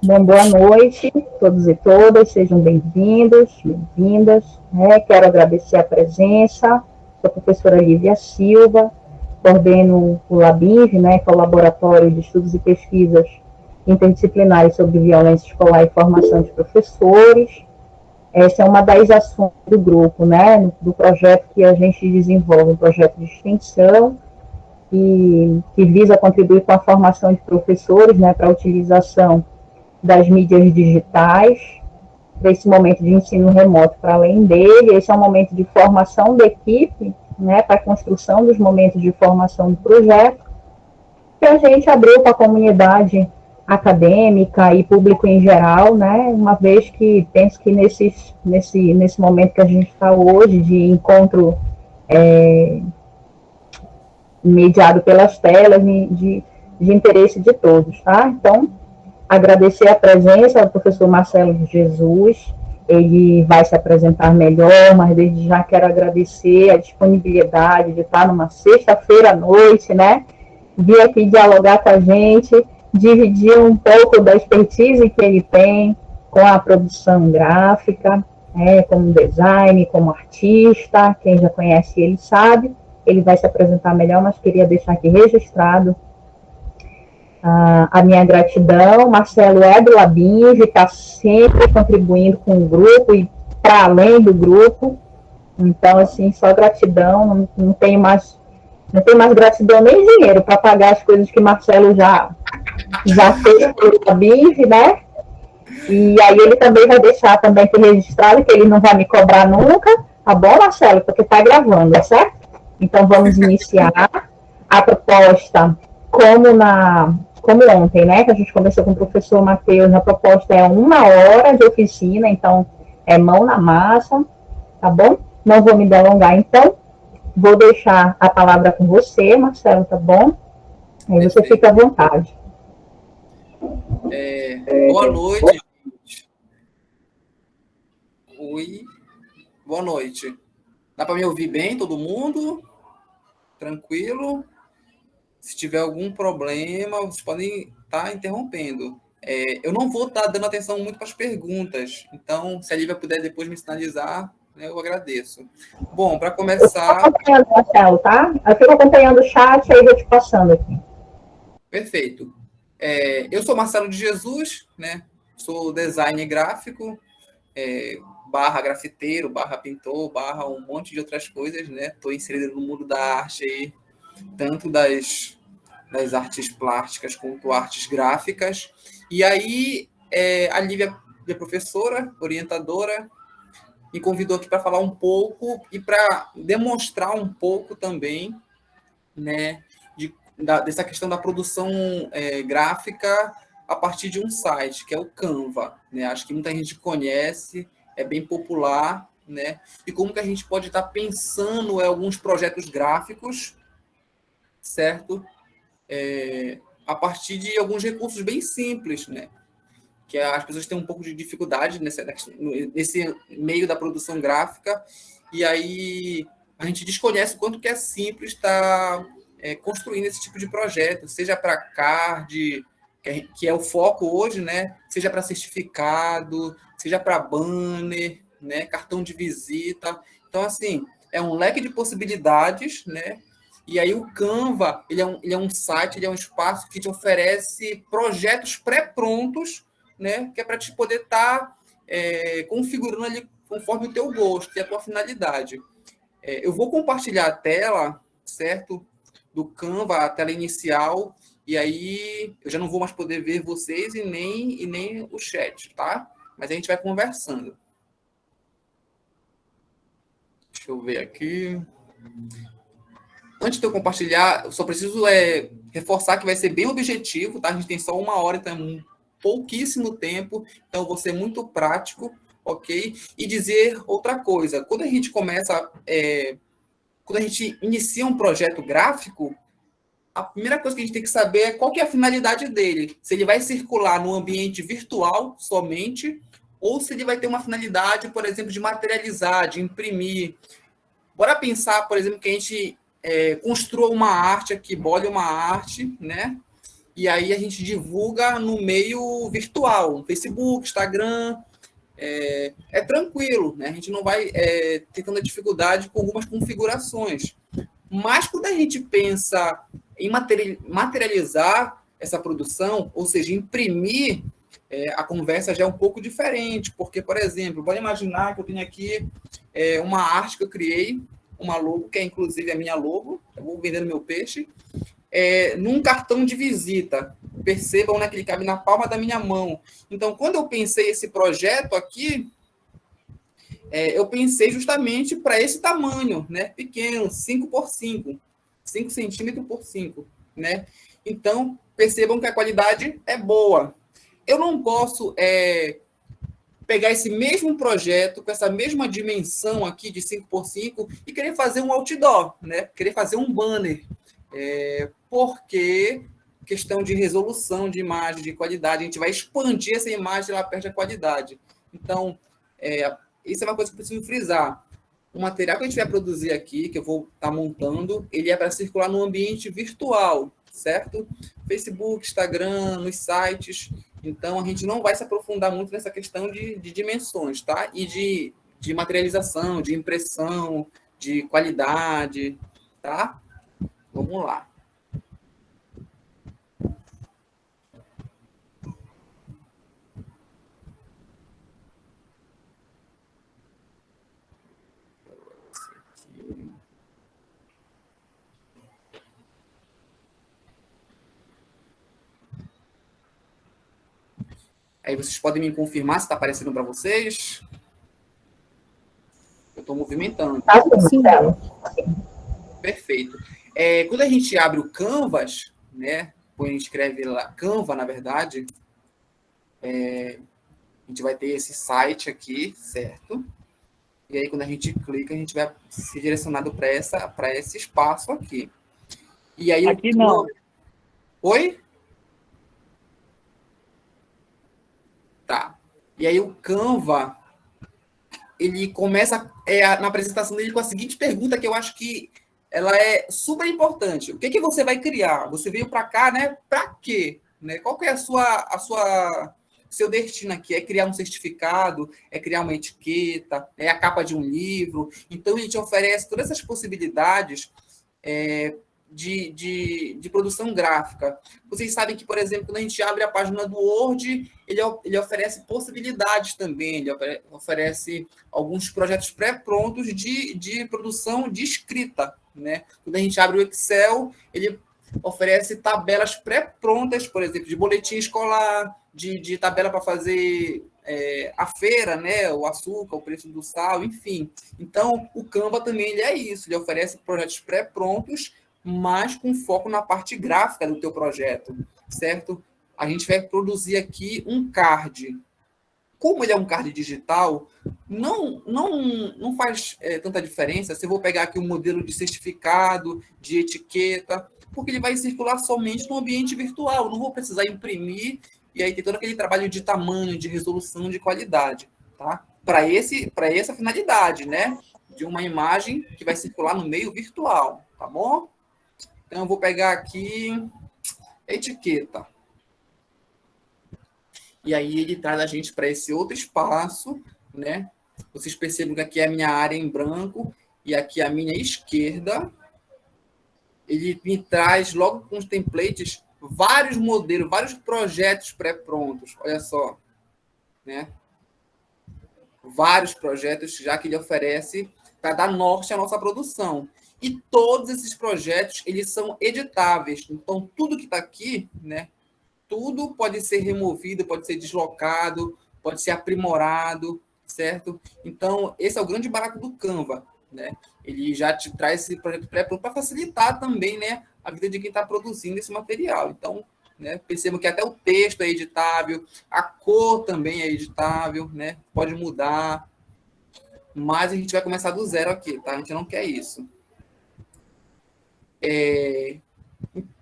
Bom, boa noite, todos e todas, sejam bem-vindos, bem-vindas. Quero agradecer a presença. Sou a professora Lívia Silva, coordeno o LABIV, que é o Laboratório de Estudos e Pesquisas Interdisciplinares sobre Violência Escolar e Formação de Professores. Essa é uma das ações do grupo, do projeto que a gente desenvolve, um projeto de extensão que visa contribuir com a formação de professores, para a utilização das mídias digitais, para esse momento de ensino remoto. Para além dele, esse é um momento de formação da equipe, para a construção dos momentos de formação do projeto, que a gente abriu para a comunidade acadêmica e público em geral, uma vez que penso que nesse momento que a gente está hoje, de encontro mediado pelas telas, de interesse de todos, tá? Então, agradecer a presença do professor Marcelo de Jesus, ele vai se apresentar melhor, mas desde já quero agradecer a disponibilidade de estar numa sexta-feira à noite, vir aqui dialogar com a gente, dividir um pouco da expertise que ele tem com a produção gráfica, como design, como artista. Quem já conhece ele sabe, ele vai se apresentar melhor, mas queria deixar aqui registrado a minha gratidão. Marcelo é do LABIV, está sempre contribuindo com o grupo e para além do grupo. Então, assim, só gratidão, não tem mais gratidão nem dinheiro para pagar as coisas que Marcelo já fez pelo LABIV, E aí ele também vai deixar também aqui registrado que ele não vai me cobrar nunca, tá bom, Marcelo? Porque está gravando, certo? Então, vamos iniciar a proposta como ontem, que a gente conversou com o professor Matheus. A proposta é 1 hora de oficina, então é mão na massa, tá bom? Não vou me delongar, então. Vou deixar a palavra com você, Marcelo, tá bom? Aí você fica à vontade. Boa noite. Oi. Boa noite. Dá para me ouvir bem, todo mundo? Tranquilo? Se tiver algum problema, vocês podem estar interrompendo. Eu não vou estar dando atenção muito para as perguntas, então, se a Lívia puder depois me sinalizar, eu agradeço. Bom, para começar... Eu estou acompanhando, Marcelo, tá? Eu fico acompanhando o chat, aí vou te passando aqui. Perfeito. Eu sou Marcelo de Jesus, sou designer gráfico, barra grafiteiro, barra pintor, barra um monte de outras coisas, Estou inserido no mundo da arte aí, tanto das artes plásticas quanto artes gráficas. E aí, a Lívia, minha professora, orientadora, me convidou aqui para falar um pouco e para demonstrar um pouco também, dessa questão da produção gráfica a partir de um site, que é o Canva. Acho que muita gente conhece, é bem popular, e como que a gente pode estar pensando em alguns projetos gráficos, certo? A partir de alguns recursos bem simples, que as pessoas têm um pouco de dificuldade nesse meio da produção gráfica, e aí a gente desconhece o quanto que é simples estar construindo esse tipo de projeto, seja para card, que é o foco hoje, seja para certificado, seja para banner, cartão de visita. Então, assim, é um leque de possibilidades, E aí o Canva, ele é um site, ele é um espaço que te oferece projetos pré-prontos, que é para te poder estar configurando ali conforme o teu gosto e a tua finalidade. Eu vou compartilhar a tela, certo? Do Canva, a tela inicial, e aí eu já não vou mais poder ver vocês e nem o chat, tá? Mas a gente vai conversando. Deixa eu ver aqui. Antes de eu compartilhar, eu só preciso reforçar que vai ser bem objetivo, tá? A gente tem só 1 hora, então é pouquíssimo tempo, então eu vou ser muito prático, ok? E dizer outra coisa, quando a gente inicia um projeto gráfico, a primeira coisa que a gente tem que saber é qual que é a finalidade dele. Se ele vai circular no ambiente virtual somente, ou se ele vai ter uma finalidade, por exemplo, de materializar, de imprimir. Bora pensar, por exemplo, que a gente construa uma arte aqui, bole uma arte, e aí a gente divulga no meio virtual, no Facebook, Instagram, é tranquilo, né? A gente não vai ter tanta dificuldade com algumas configurações. Mas quando a gente pensa em materializar essa produção, ou seja, imprimir, a conversa já é um pouco diferente, porque, por exemplo, pode imaginar que eu tenho aqui uma arte que eu criei, uma logo, que é inclusive a minha logo, eu vou vendendo meu peixe, num cartão de visita. Percebam, né, que ele cabe na palma da minha mão. Então, quando eu pensei esse projeto aqui, eu pensei justamente para esse tamanho, né, pequeno, 5 por 5, 5 centímetros por 5, né? Então, percebam que a qualidade é boa. Eu não posso pegar esse mesmo projeto, com essa mesma dimensão aqui de 5 por 5 e querer fazer um outdoor, né? Querer fazer um banner. Porque questão de resolução de imagem, de qualidade, a gente vai expandir essa imagem, ela perde a qualidade. Então, isso é uma coisa que eu preciso frisar. O material que a gente vai produzir aqui, que eu vou estar montando, ele é para circular no ambiente virtual, certo? Facebook, Instagram, nos sites. Então, a gente não vai se aprofundar muito nessa questão de dimensões, tá? E de materialização, de impressão, de qualidade, tá? Vamos lá. Aí vocês podem me confirmar se está aparecendo para vocês. Eu estou movimentando. Sim. Perfeito. Quando a gente abre o Canvas, né? Quando a gente escreve lá, Canva, na verdade, a gente vai ter esse site aqui, certo? E aí, quando a gente clica, a gente vai ser direcionado para esse espaço aqui. E aí, aqui não. Oi? Tá. E aí o Canva, ele começa na apresentação dele com a seguinte pergunta, que eu acho que ela é super importante. O que você vai criar? Você veio para cá, né? Para quê? Né? Qual que é seu destino aqui? É criar um certificado? É criar uma etiqueta? É a capa de um livro? Então, ele te oferece todas essas possibilidades de produção gráfica. Vocês sabem que, por exemplo, quando a gente abre a página do Word, ele oferece possibilidades também, ele oferece alguns projetos pré-prontos de produção de escrita, né? Quando a gente abre o Excel, ele oferece tabelas pré-prontas, por exemplo, de boletim escolar, de tabela para fazer a feira, né? O açúcar, o preço do sal, enfim. Então, o Canva também ele é isso, ele oferece projetos pré-prontos, mas com foco na parte gráfica do teu projeto, certo? A gente vai produzir aqui um card. Como ele é um card digital, não faz tanta diferença se eu vou pegar aqui um modelo de certificado, de etiqueta, porque ele vai circular somente no ambiente virtual. Não vou precisar imprimir e aí ter todo aquele trabalho de tamanho, de resolução, de qualidade, tá? Para essa finalidade, né? De uma imagem que vai circular no meio virtual, tá bom? Então, eu vou pegar aqui etiqueta. E aí, ele traz a gente para esse outro espaço, né? Vocês percebem que aqui é a minha área em branco e aqui a minha esquerda. Ele me traz, logo com os templates, vários modelos, vários projetos pré-prontos. Olha só, né? Vários projetos já que ele oferece para dar norte à nossa produção. E todos esses projetos, eles são editáveis. Então, tudo que está aqui, né? Tudo pode ser removido, pode ser deslocado, pode ser aprimorado, certo? Então, esse é o grande barato do Canva, né? Ele já te traz esse projeto pré-pronto para facilitar também, né, a vida de quem está produzindo esse material. Então, né, percebam que até o texto é editável, a cor também é editável, né? Pode mudar. Mas a gente vai começar do zero aqui, tá? A gente não quer isso.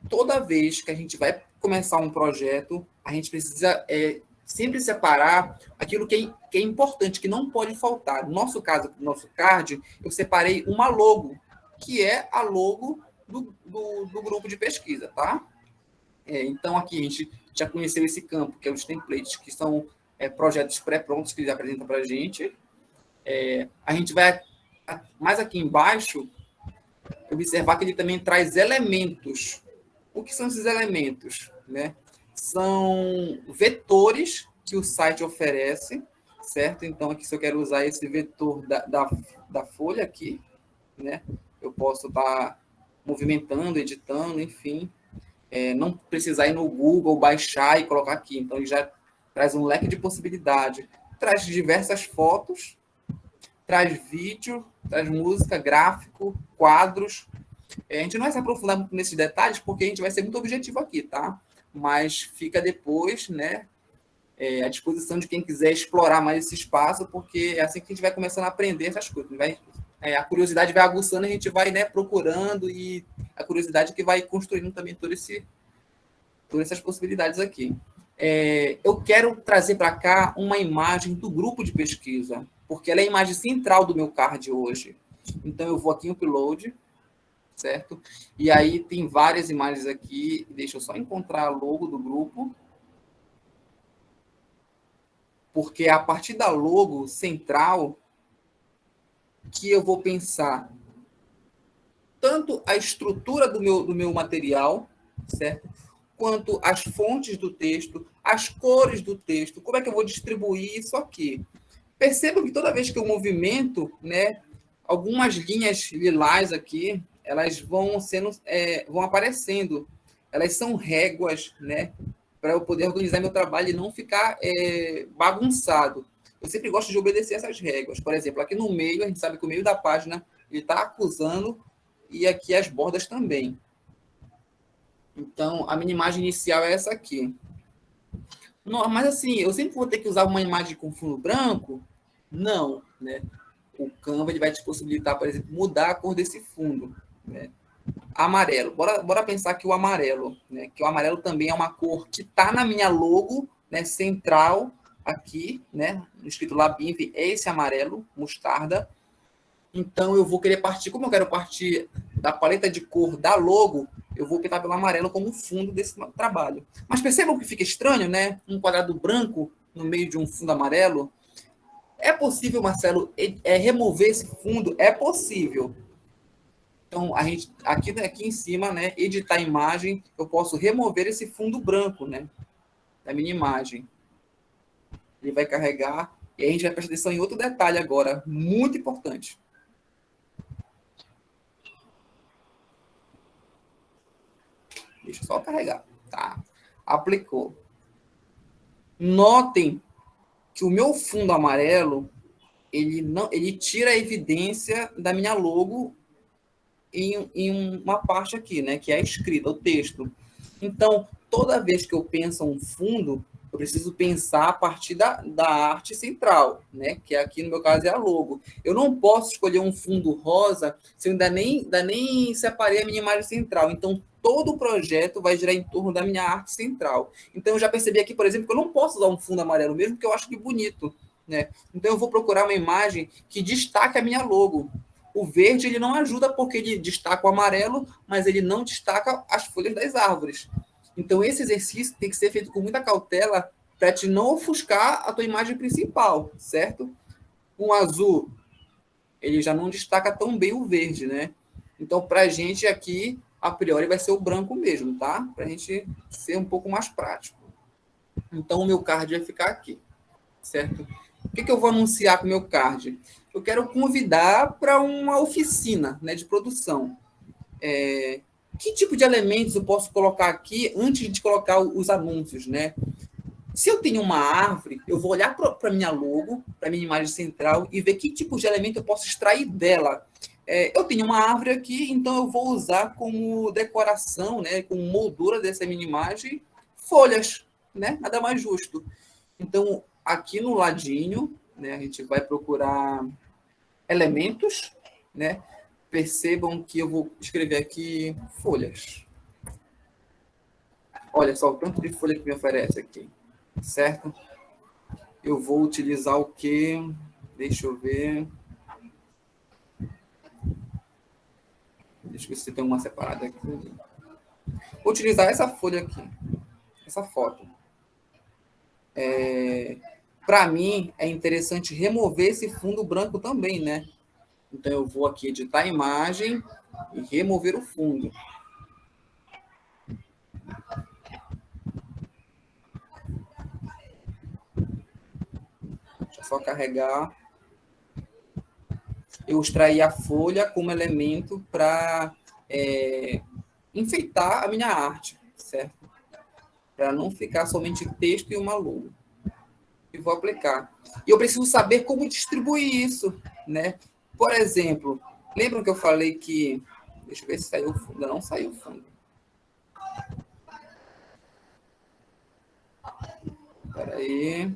Toda vez que a gente vai começar um projeto, a gente precisa sempre separar aquilo que é importante, que não pode faltar. No nosso caso, no nosso card, eu separei uma logo, que é a logo do grupo de pesquisa, tá? Então, aqui a gente já conheceu esse campo, que é os templates, que são projetos pré-prontos que eles apresentam para a gente. A gente vai, mais aqui embaixo, observar que ele também traz elementos. O que são esses elementos? Né? São vetores que o site oferece, certo? Então, aqui, se eu quero usar esse vetor da folha aqui, né? Eu posso estar movimentando, editando, enfim. Não precisar ir no Google, baixar e colocar aqui. Então, ele já traz um leque de possibilidade. Traz diversas fotos, traz vídeo, traz música, gráfico, quadros. A gente não vai se aprofundar muito nesses detalhes, porque a gente vai ser muito objetivo aqui, tá? Mas fica depois, né, à disposição de quem quiser explorar mais esse espaço, porque é assim que a gente vai começando a aprender essas coisas. A curiosidade vai aguçando, a gente vai, né, procurando, e a curiosidade que vai construindo também todas essas possibilidades aqui. Eu quero trazer para cá uma imagem do grupo de pesquisa, porque ela é a imagem central do meu card hoje. Então, eu vou aqui em Upload, certo? E aí tem várias imagens aqui. Deixa eu só encontrar a logo do grupo. Porque é a partir da logo central que eu vou pensar tanto a estrutura do meu material, certo? Quanto as fontes do texto, as cores do texto, como é que eu vou distribuir isso aqui. Percebam que toda vez que eu movimento, né, algumas linhas lilás aqui, elas vão aparecendo. Elas são réguas, né, para eu poder organizar meu trabalho e não ficar bagunçado. Eu sempre gosto de obedecer essas réguas. Por exemplo, aqui no meio, a gente sabe que o meio da página ele está acusando, e aqui as bordas também. Então, a minha imagem inicial é essa aqui. Não, mas assim, eu sempre vou ter que usar uma imagem com fundo branco? Não, né? O Canva ele vai te possibilitar, por exemplo, mudar a cor desse fundo, né? Amarelo. Bora pensar que o amarelo, né? Que o amarelo também é uma cor que está na minha logo, né? Central aqui, né? Escrito lá BIMV, é esse amarelo, mostarda. Então, eu vou querer partir, como eu quero partir da paleta de cor da logo, eu vou optar pelo amarelo como fundo desse trabalho. Mas percebam que fica estranho, né? Um quadrado branco no meio de um fundo amarelo. É possível, Marcelo, remover esse fundo? É possível. Então, a gente, aqui em cima, né, editar a imagem, eu posso remover esse fundo branco, né, da minha imagem. Ele vai carregar, e a gente vai prestar atenção em outro detalhe agora, muito importante. Deixa eu só carregar. Tá. Aplicou. Notem que o meu fundo amarelo, ele tira a evidência da minha logo em uma parte aqui, né? Que é a escrita, o texto. Então, toda vez que eu penso um fundo, eu preciso pensar a partir da arte central, né? Que aqui, no meu caso, é a logo. Eu não posso escolher um fundo rosa se eu ainda nem separei a minha imagem central. Então, todo o projeto vai girar em torno da minha arte central. Então, eu já percebi aqui, por exemplo, que eu não posso usar um fundo amarelo, mesmo que eu acho que bonito, né? Então, eu vou procurar uma imagem que destaque a minha logo. O verde ele não ajuda porque ele destaca o amarelo, mas ele não destaca as folhas das árvores. Então, esse exercício tem que ser feito com muita cautela para te não ofuscar a tua imagem principal, certo? Um azul, ele já não destaca tão bem o verde, né? Então, para a gente aqui, a priori, vai ser o branco mesmo, tá? Para a gente ser um pouco mais prático. Então, o meu card vai ficar aqui, certo? O que eu vou anunciar com o meu card? Eu quero convidar para uma oficina, né, de produção. Que tipo de elementos eu posso colocar aqui antes de colocar os anúncios, né? Se eu tenho uma árvore, eu vou olhar para a minha logo, para a minha imagem central, e ver que tipo de elemento eu posso extrair dela. Eu tenho uma árvore aqui, então eu vou usar como decoração, né, como moldura dessa minha imagem, folhas, né? Nada mais justo. Então, aqui no ladinho, né, a gente vai procurar elementos, né? Percebam que eu vou escrever aqui folhas. Olha só o tanto de folha que me oferece aqui, certo? Eu vou utilizar o quê? Deixa eu ver. Deixa eu ver se tem uma separada aqui. Vou utilizar essa folha aqui, essa foto. Para mim, é interessante remover esse fundo branco também, né? Então, eu vou aqui editar a imagem e remover o fundo. Deixa eu só carregar. Eu extraí a folha como elemento para enfeitar a minha arte, certo? Para não ficar somente texto e uma logo. E vou aplicar. E eu preciso saber como distribuir isso, né? Por exemplo, lembram que eu falei que... Deixa eu ver se saiu o fundo. Ainda não saiu o fundo. Espera aí.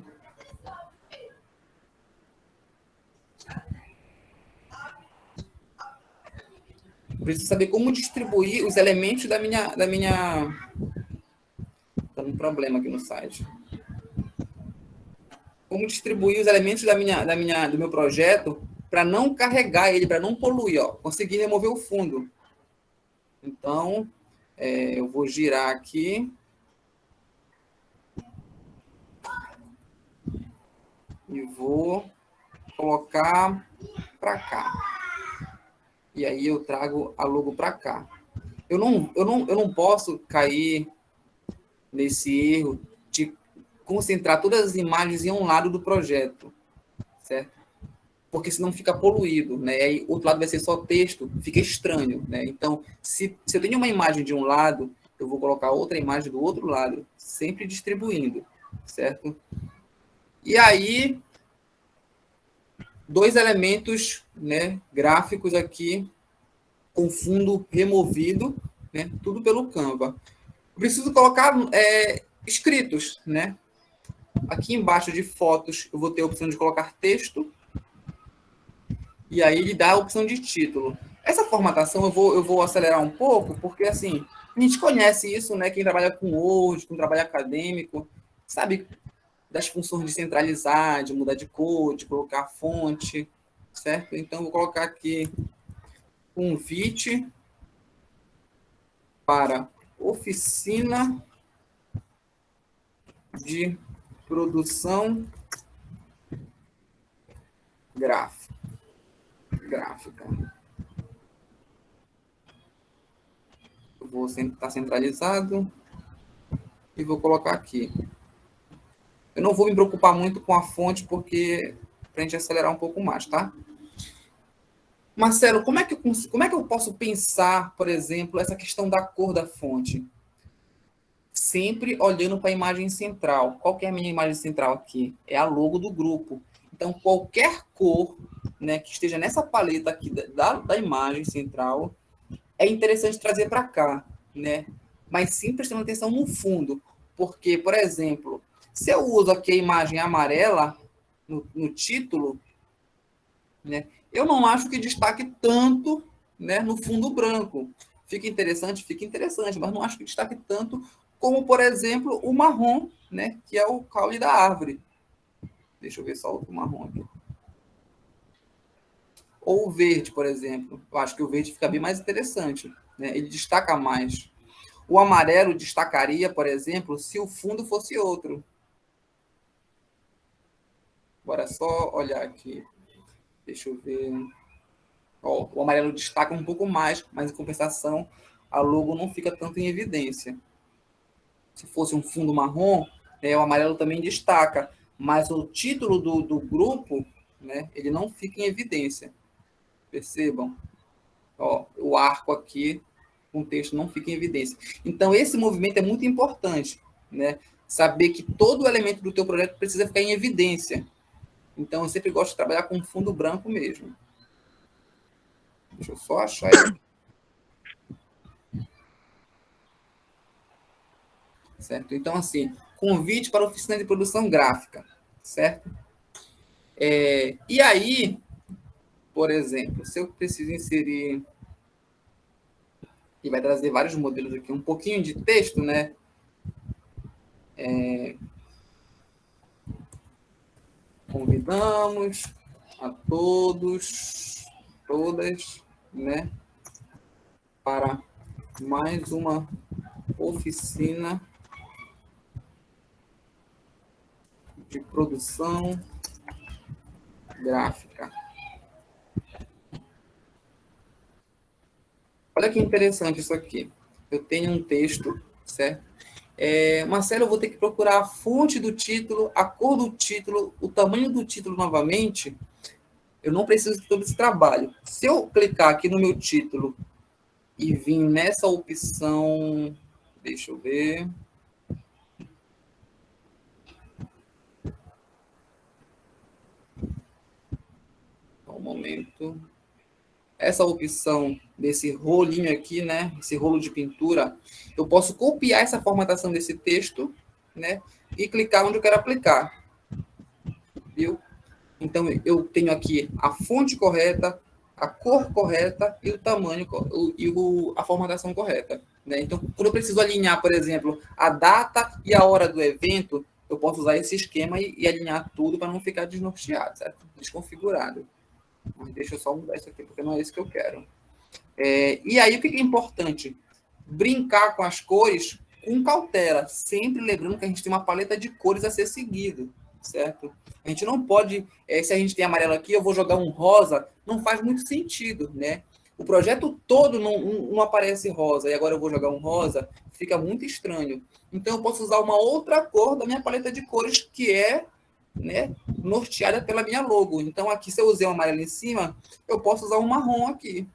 Preciso saber como distribuir os elementos da minha... Tá um problema aqui no site. Como distribuir os elementos do meu projeto para não carregar ele, para não poluir, ó. Conseguir remover o fundo. Então, eu vou girar aqui. E vou colocar para cá. E aí eu trago a logo para cá. Eu não posso cair nesse erro de concentrar todas as imagens em um lado do projeto, certo? Porque senão fica poluído, né? Aí outro lado vai ser só texto, fica estranho, né? Então, se eu tenho uma imagem de um lado, eu vou colocar outra imagem do outro lado, sempre distribuindo, certo? E aí, dois elementos, né, gráficos aqui, com fundo removido, né? Tudo pelo Canva. Preciso colocar escritos, né? Aqui embaixo de fotos, eu vou ter a opção de colocar texto. E aí ele dá a opção de título. Essa formatação eu vou acelerar um pouco, porque assim, a gente conhece isso, né? Quem trabalha com Word, quem trabalha acadêmico, sabe das funções de centralizar, de mudar de cor, de colocar fonte, certo? Então, vou colocar aqui convite para oficina de produção gráfica. Eu vou estar centralizado e vou colocar aqui. Eu não vou me preocupar muito com a fonte, porque para a gente acelerar um pouco mais, tá? Marcelo, como é que eu posso pensar, por exemplo, essa questão da cor da fonte? Sempre olhando para a imagem central. Qual que é a minha imagem central aqui? É a logo do grupo. Então, qualquer cor, né, que esteja nessa paleta aqui da imagem central, é interessante trazer para cá, né? Mas sim prestando atenção no fundo. Porque, por exemplo, se eu uso aqui a imagem amarela no título, né, eu não acho que destaque tanto, né, no fundo branco. Fica interessante, mas não acho que destaque tanto como, por exemplo, o marrom, né, que é o caule da árvore. Deixa eu ver só o marrom aqui. Ou o verde, por exemplo. Eu acho que o verde fica bem mais interessante, né? Ele destaca mais. O amarelo destacaria, por exemplo, se o fundo fosse outro. Bora só olhar aqui. Deixa eu ver. Ó, o amarelo destaca um pouco mais, mas em compensação, a logo não fica tanto em evidência. Se fosse um fundo marrom, o amarelo também destaca, mas o título do grupo, né, ele não fica em evidência. Percebam? Ó, o arco aqui, com o texto não fica em evidência. Então, esse movimento é muito importante, né? Saber que todo elemento do teu projeto precisa ficar em evidência. Então, eu sempre gosto de trabalhar com fundo branco mesmo. Deixa eu só achar ele. Certo? Então, assim, convite para a oficina de produção gráfica, certo? E aí, por exemplo, se eu preciso inserir, e vai trazer vários modelos aqui, um pouquinho de texto, né? Convidamos a todos, todas, né, para mais uma Oficina de produção gráfica. Olha que interessante isso aqui. Eu tenho um texto, certo? Marcelo, eu vou ter que procurar a fonte do título, a cor do título, o tamanho do título novamente. Eu não preciso de todo esse trabalho. Se eu clicar aqui no meu título e vir nessa opção, deixa eu ver. Um momento. Essa opção desse rolinho aqui, né? Esse rolo de pintura, eu posso copiar essa formatação desse texto, né? E clicar onde eu quero aplicar. Viu? Então, eu tenho aqui a fonte correta, a cor correta e o tamanho e a formatação correta. Né? Então, quando eu preciso alinhar, por exemplo, a data e a hora do evento, eu posso usar esse esquema e alinhar tudo para não ficar desnorteado, certo? Desconfigurado. Mas deixa eu só mudar isso aqui, porque não é isso que eu quero. E aí, o que é importante? Brincar com as cores com cautela, sempre lembrando que a gente tem uma paleta de cores a ser seguido, certo? A gente não pode, se a gente tem amarelo aqui, eu vou jogar um rosa, não faz muito sentido, né? O projeto todo não aparece rosa, e agora eu vou jogar um rosa, fica muito estranho. Então, eu posso usar uma outra cor da minha paleta de cores, que é, né, norteada pela minha logo. Então, aqui, se eu usei um amarelo em cima, eu posso usar um marrom aqui.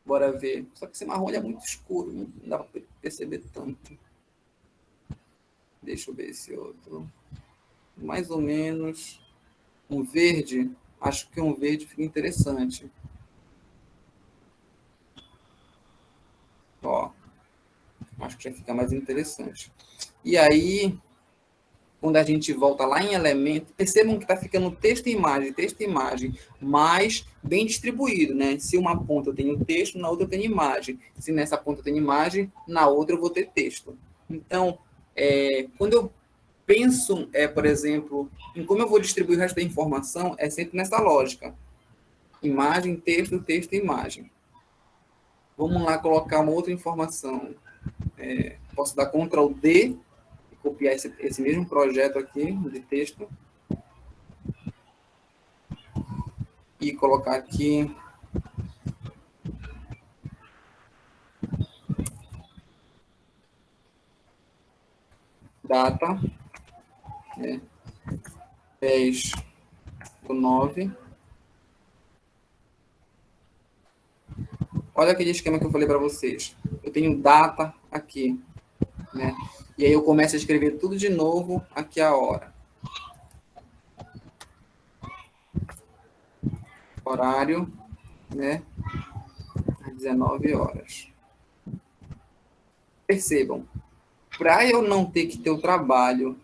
Bora ver. Só que esse marrom é muito escuro, não dá para perceber tanto. Deixa eu ver esse outro. Mais ou menos um verde. Acho que um verde fica interessante. Ó, acho que já fica mais interessante. E aí, quando a gente volta lá em elemento, percebam que está ficando texto e imagem, mas bem distribuído, né? Se uma ponta eu tenho texto, na outra eu tenho imagem. Se nessa ponta eu tenho imagem, na outra eu vou ter texto. Então, quando eu penso, por exemplo, em como eu vou distribuir o resto da informação, é sempre nessa lógica. Imagem, texto, texto e imagem. Vamos lá colocar uma outra informação. Posso dar Ctrl D, copiar esse mesmo projeto aqui de texto e colocar aqui data 10/9. Olha aquele esquema que eu falei para vocês. Eu tenho data aqui, né? E aí eu começo a escrever tudo de novo aqui a hora. Horário, né? Às 19 horas. Percebam, para eu não ter que ter o trabalho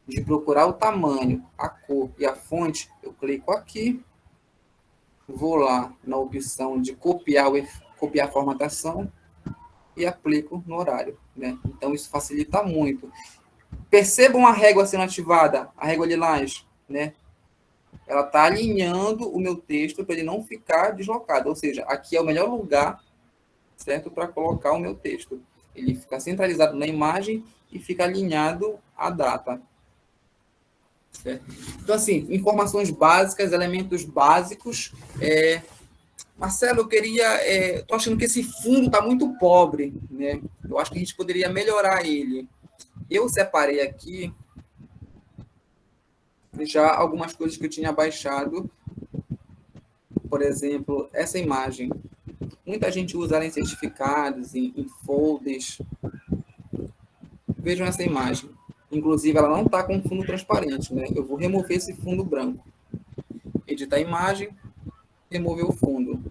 de procurar o tamanho, a cor e a fonte, eu clico aqui, vou lá na opção de copiar a formatação e aplico no horário, né? Então, isso facilita muito. Percebam a régua sendo ativada, a régua lilás, né? Ela está alinhando o meu texto para ele não ficar deslocado. Ou seja, aqui é o melhor lugar, certo, para colocar o meu texto. Ele fica centralizado na imagem e fica alinhado à data. Certo? Então, assim, informações básicas, elementos básicos. Marcelo, eu queria... Estou achando que esse fundo está muito pobre, né? Eu acho que a gente poderia melhorar ele. Eu separei aqui já algumas coisas que eu tinha baixado. Por exemplo, essa imagem. Muita gente usa ela em certificados, em folders. Vejam essa imagem. Inclusive, ela não está com fundo transparente, né? Eu vou remover esse fundo branco. Editar a imagem, remover o fundo.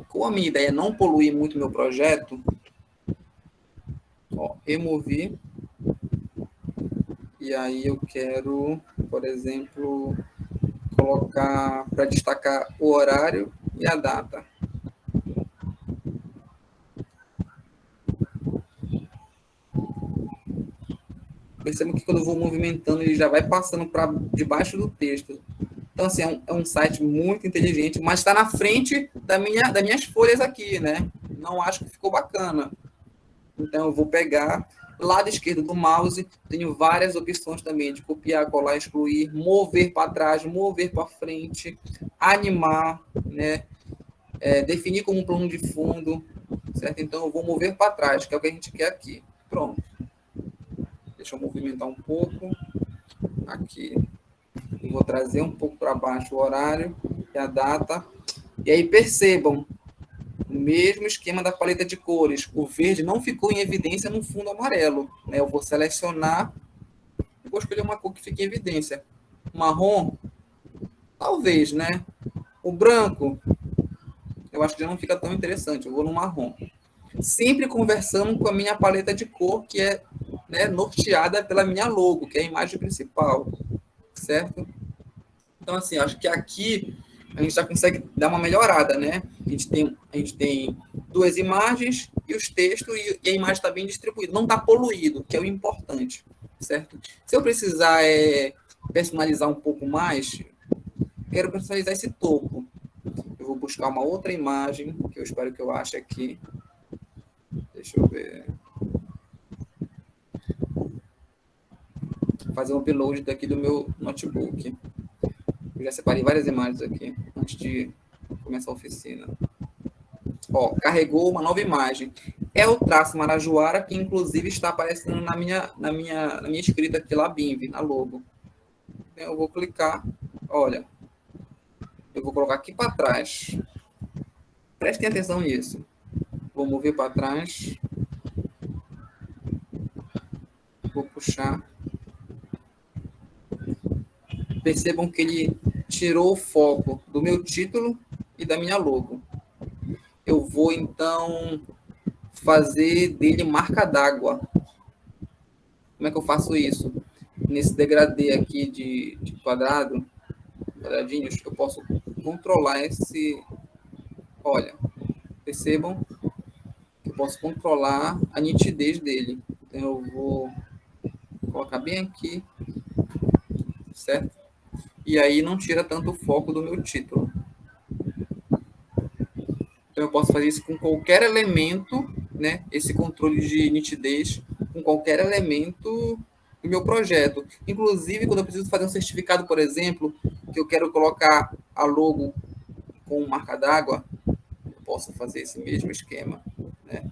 Como a minha ideia é não poluir muito meu projeto, remover. E aí eu quero, por exemplo, colocar para destacar o horário e a data. Percebam que quando eu vou movimentando, ele já vai passando para debaixo do texto. Então, assim, é um site muito inteligente, mas está na frente das minhas folhas aqui, né? Não acho que ficou bacana. Então, eu vou pegar, lado esquerdo do mouse, tenho várias opções também de copiar, colar, excluir, mover para trás, mover para frente, animar, né? Definir como um plano de fundo, certo? Então, eu vou mover para trás, que é o que a gente quer aqui. Pronto. Deixa eu movimentar um pouco. Aqui. Eu vou trazer um pouco para baixo o horário e a data. E aí, percebam, o mesmo esquema da paleta de cores. O verde não ficou em evidência no fundo amarelo, né? Eu vou selecionar e vou escolher uma cor que fique em evidência. Marrom, talvez, né? O branco, eu acho que já não fica tão interessante. Eu vou no marrom. Sempre conversando com a minha paleta de cor, que é, né, norteada pela minha logo, que é a imagem principal, certo? Então, assim, acho que aqui a gente já consegue dar uma melhorada, né? A gente tem duas imagens e os textos, e a imagem está bem distribuída. Não está poluído, que é o importante, certo? Se eu precisar personalizar um pouco mais, quero personalizar esse topo. Eu vou buscar uma outra imagem, que eu espero que eu ache aqui. Deixa eu ver. Vou fazer um upload daqui do meu notebook. Eu já separei várias imagens aqui, antes de começar a oficina. Ó, carregou uma nova imagem. É o traço Marajoara, que inclusive está aparecendo na minha escrita aqui lá, BIMV, na logo. Eu vou clicar, olha, eu vou colocar aqui para trás. Prestem atenção nisso. Vou mover para trás. Vou puxar. Percebam que ele tirou o foco do meu título e da minha logo. Eu vou, então, fazer dele marca d'água. Como é que eu faço isso? Nesse degradê aqui de quadradinhos, eu posso controlar esse... Olha, percebam que eu posso controlar a nitidez dele. Então, eu vou colocar bem aqui, certo? E aí não tira tanto o foco do meu título. Então, eu posso fazer isso com qualquer elemento, né? Esse controle de nitidez, com qualquer elemento do meu projeto. Inclusive, quando eu preciso fazer um certificado, por exemplo, que eu quero colocar a logo com marca d'água, eu posso fazer esse mesmo esquema, né?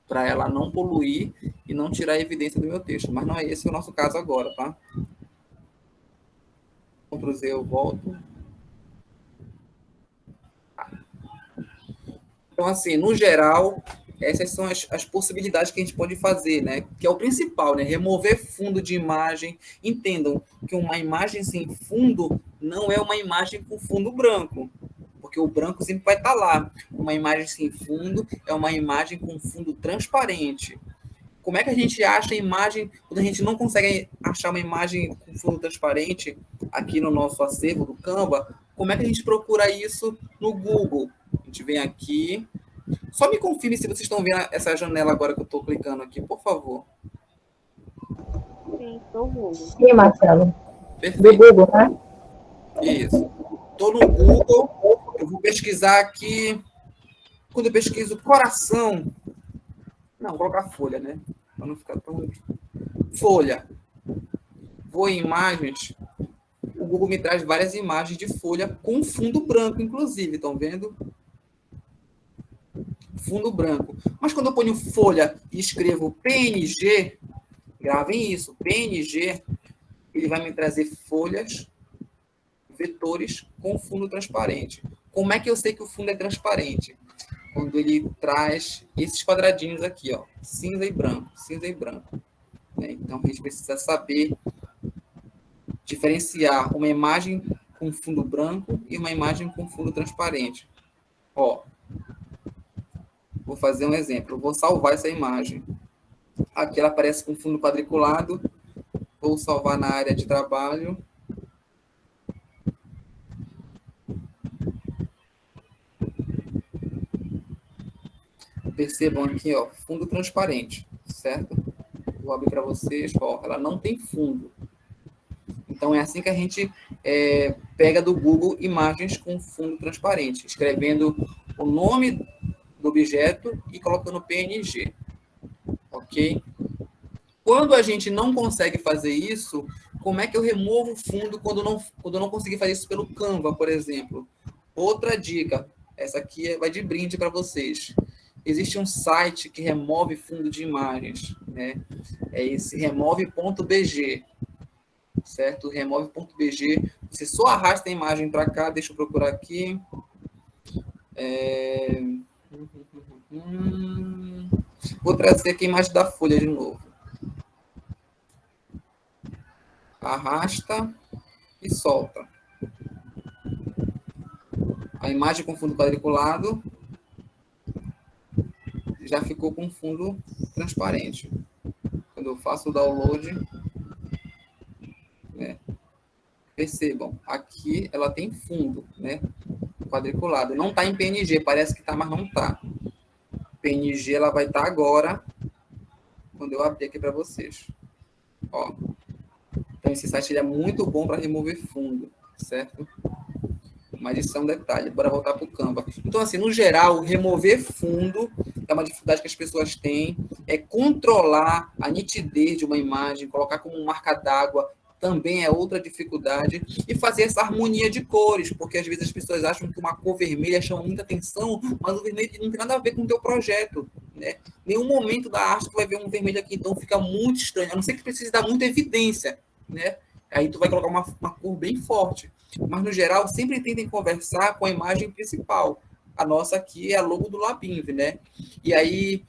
Para ela não poluir e não tirar a evidência do meu texto. Mas não é esse o nosso caso agora, tá? Ctrl Z, eu volto. Então, assim, no geral, essas são as possibilidades que a gente pode fazer, né? Que é o principal, né? Remover fundo de imagem. Entendam que uma imagem sem fundo não é uma imagem com fundo branco, porque o branco sempre vai estar lá. Uma imagem sem fundo é uma imagem com fundo transparente. Como é que a gente acha a imagem, quando a gente não consegue achar uma imagem com fundo transparente aqui no nosso acervo do Canva, como é que a gente procura isso no Google? A gente vem aqui. Só me confirme se vocês estão vendo essa janela agora que eu estou clicando aqui, por favor. Sim, estou vendo. Sim, Marcelo. Perfeito. Do Google, né? Isso. Estou no Google, eu vou pesquisar aqui. Quando eu pesquiso coração... Não, vou colocar folha, né? Para não ficar tão... Folha. Vou em imagens. O Google me traz várias imagens de folha com fundo branco, inclusive. Estão vendo? Fundo branco. Mas quando eu ponho folha e escrevo PNG, gravem isso, PNG, ele vai me trazer folhas, vetores com fundo transparente. Como é que eu sei que o fundo é transparente? Quando ele traz esses quadradinhos aqui, ó, cinza e branco, cinza e branco. Então, a gente precisa saber diferenciar uma imagem com fundo branco e uma imagem com fundo transparente. Ó, vou fazer um exemplo. Eu vou salvar essa imagem. Aqui ela aparece com fundo quadriculado. Vou salvar na área de trabalho. Percebam aqui, ó, fundo transparente, certo? Vou abrir para vocês, ó, ela não tem fundo. Então, é assim que a gente pega do Google imagens com fundo transparente, escrevendo o nome do objeto e colocando PNG, ok? Quando a gente não consegue fazer isso, como é que eu removo o fundo quando eu não conseguir fazer isso pelo Canva, por exemplo? Outra dica, essa aqui vai de brinde para vocês. Existe um site que remove fundo de imagens, né? É esse remove.bg, certo? Remove.bg. Você só arrasta a imagem para cá, deixa eu procurar aqui. Vou trazer aqui a imagem da folha de novo. Arrasta e solta. A imagem com fundo quadriculado já ficou com fundo transparente. Quando eu faço o download, né, percebam, aqui ela tem fundo, né, quadriculado. Não está em PNG, parece que está, mas não está. PNG ela vai estar agora, quando eu abrir aqui para vocês. Ó. Então, esse site ele é muito bom para remover fundo, certo? Mas isso é um detalhe. Bora voltar para o Canva. Então, assim, no geral, remover fundo é uma dificuldade que as pessoas têm. É controlar a nitidez de uma imagem, colocar como marca d'água também é outra dificuldade. E fazer essa harmonia de cores, porque às vezes as pessoas acham que uma cor vermelha chama muita atenção, mas o vermelho não tem nada a ver com o teu projeto, né? Nenhum momento da arte tu vai ver um vermelho aqui, então fica muito estranho. A não ser que precise dar muita evidência, né? Aí tu vai colocar uma cor bem forte. Mas, no geral, sempre tentem conversar com a imagem principal. A nossa aqui é a logo do Labinv, né? E aí,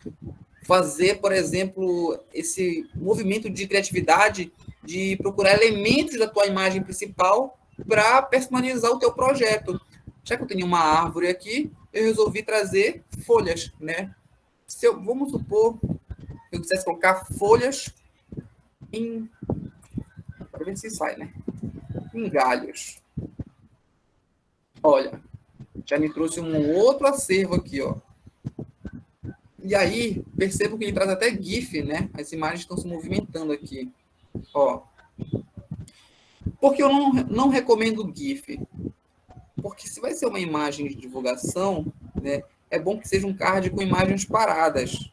fazer, por exemplo, esse movimento de criatividade de procurar elementos da tua imagem principal para personalizar o teu projeto. Já que eu tenho uma árvore aqui, eu resolvi trazer folhas, né? Vamos supor que eu quisesse colocar folhas em... Para ver se sai, né? Em galhos. Olha, já me trouxe um outro acervo aqui, ó. E aí, percebo que ele traz até GIF, né? As imagens estão se movimentando aqui. Ó. Porque eu não recomendo GIF? Porque se vai ser uma imagem de divulgação, né, é bom que seja um card com imagens paradas.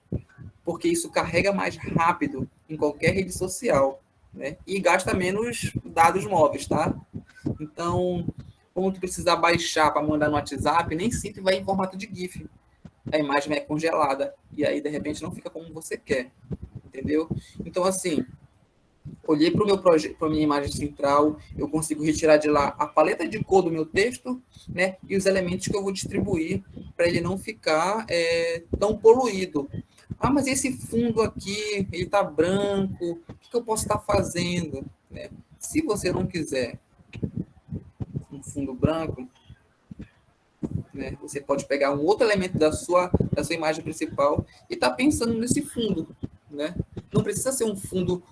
Porque isso carrega mais rápido em qualquer rede social, né? E gasta menos dados móveis, tá? Então, como tu precisar baixar para mandar no WhatsApp, nem sempre vai em formato de GIF. A imagem é congelada. E aí, de repente, não fica como você quer. Entendeu? Então, assim, olhei para o meu projeto, para a minha imagem central, eu consigo retirar de lá a paleta de cor do meu texto, né? E os elementos que eu vou distribuir para ele não ficar tão poluído. Ah, mas esse fundo aqui, ele está branco, o que eu posso estar fazendo? Né? Se você não quiser um fundo branco, né, você pode pegar um outro elemento da sua imagem principal e estar pensando nesse fundo. Né? Não precisa ser um fundo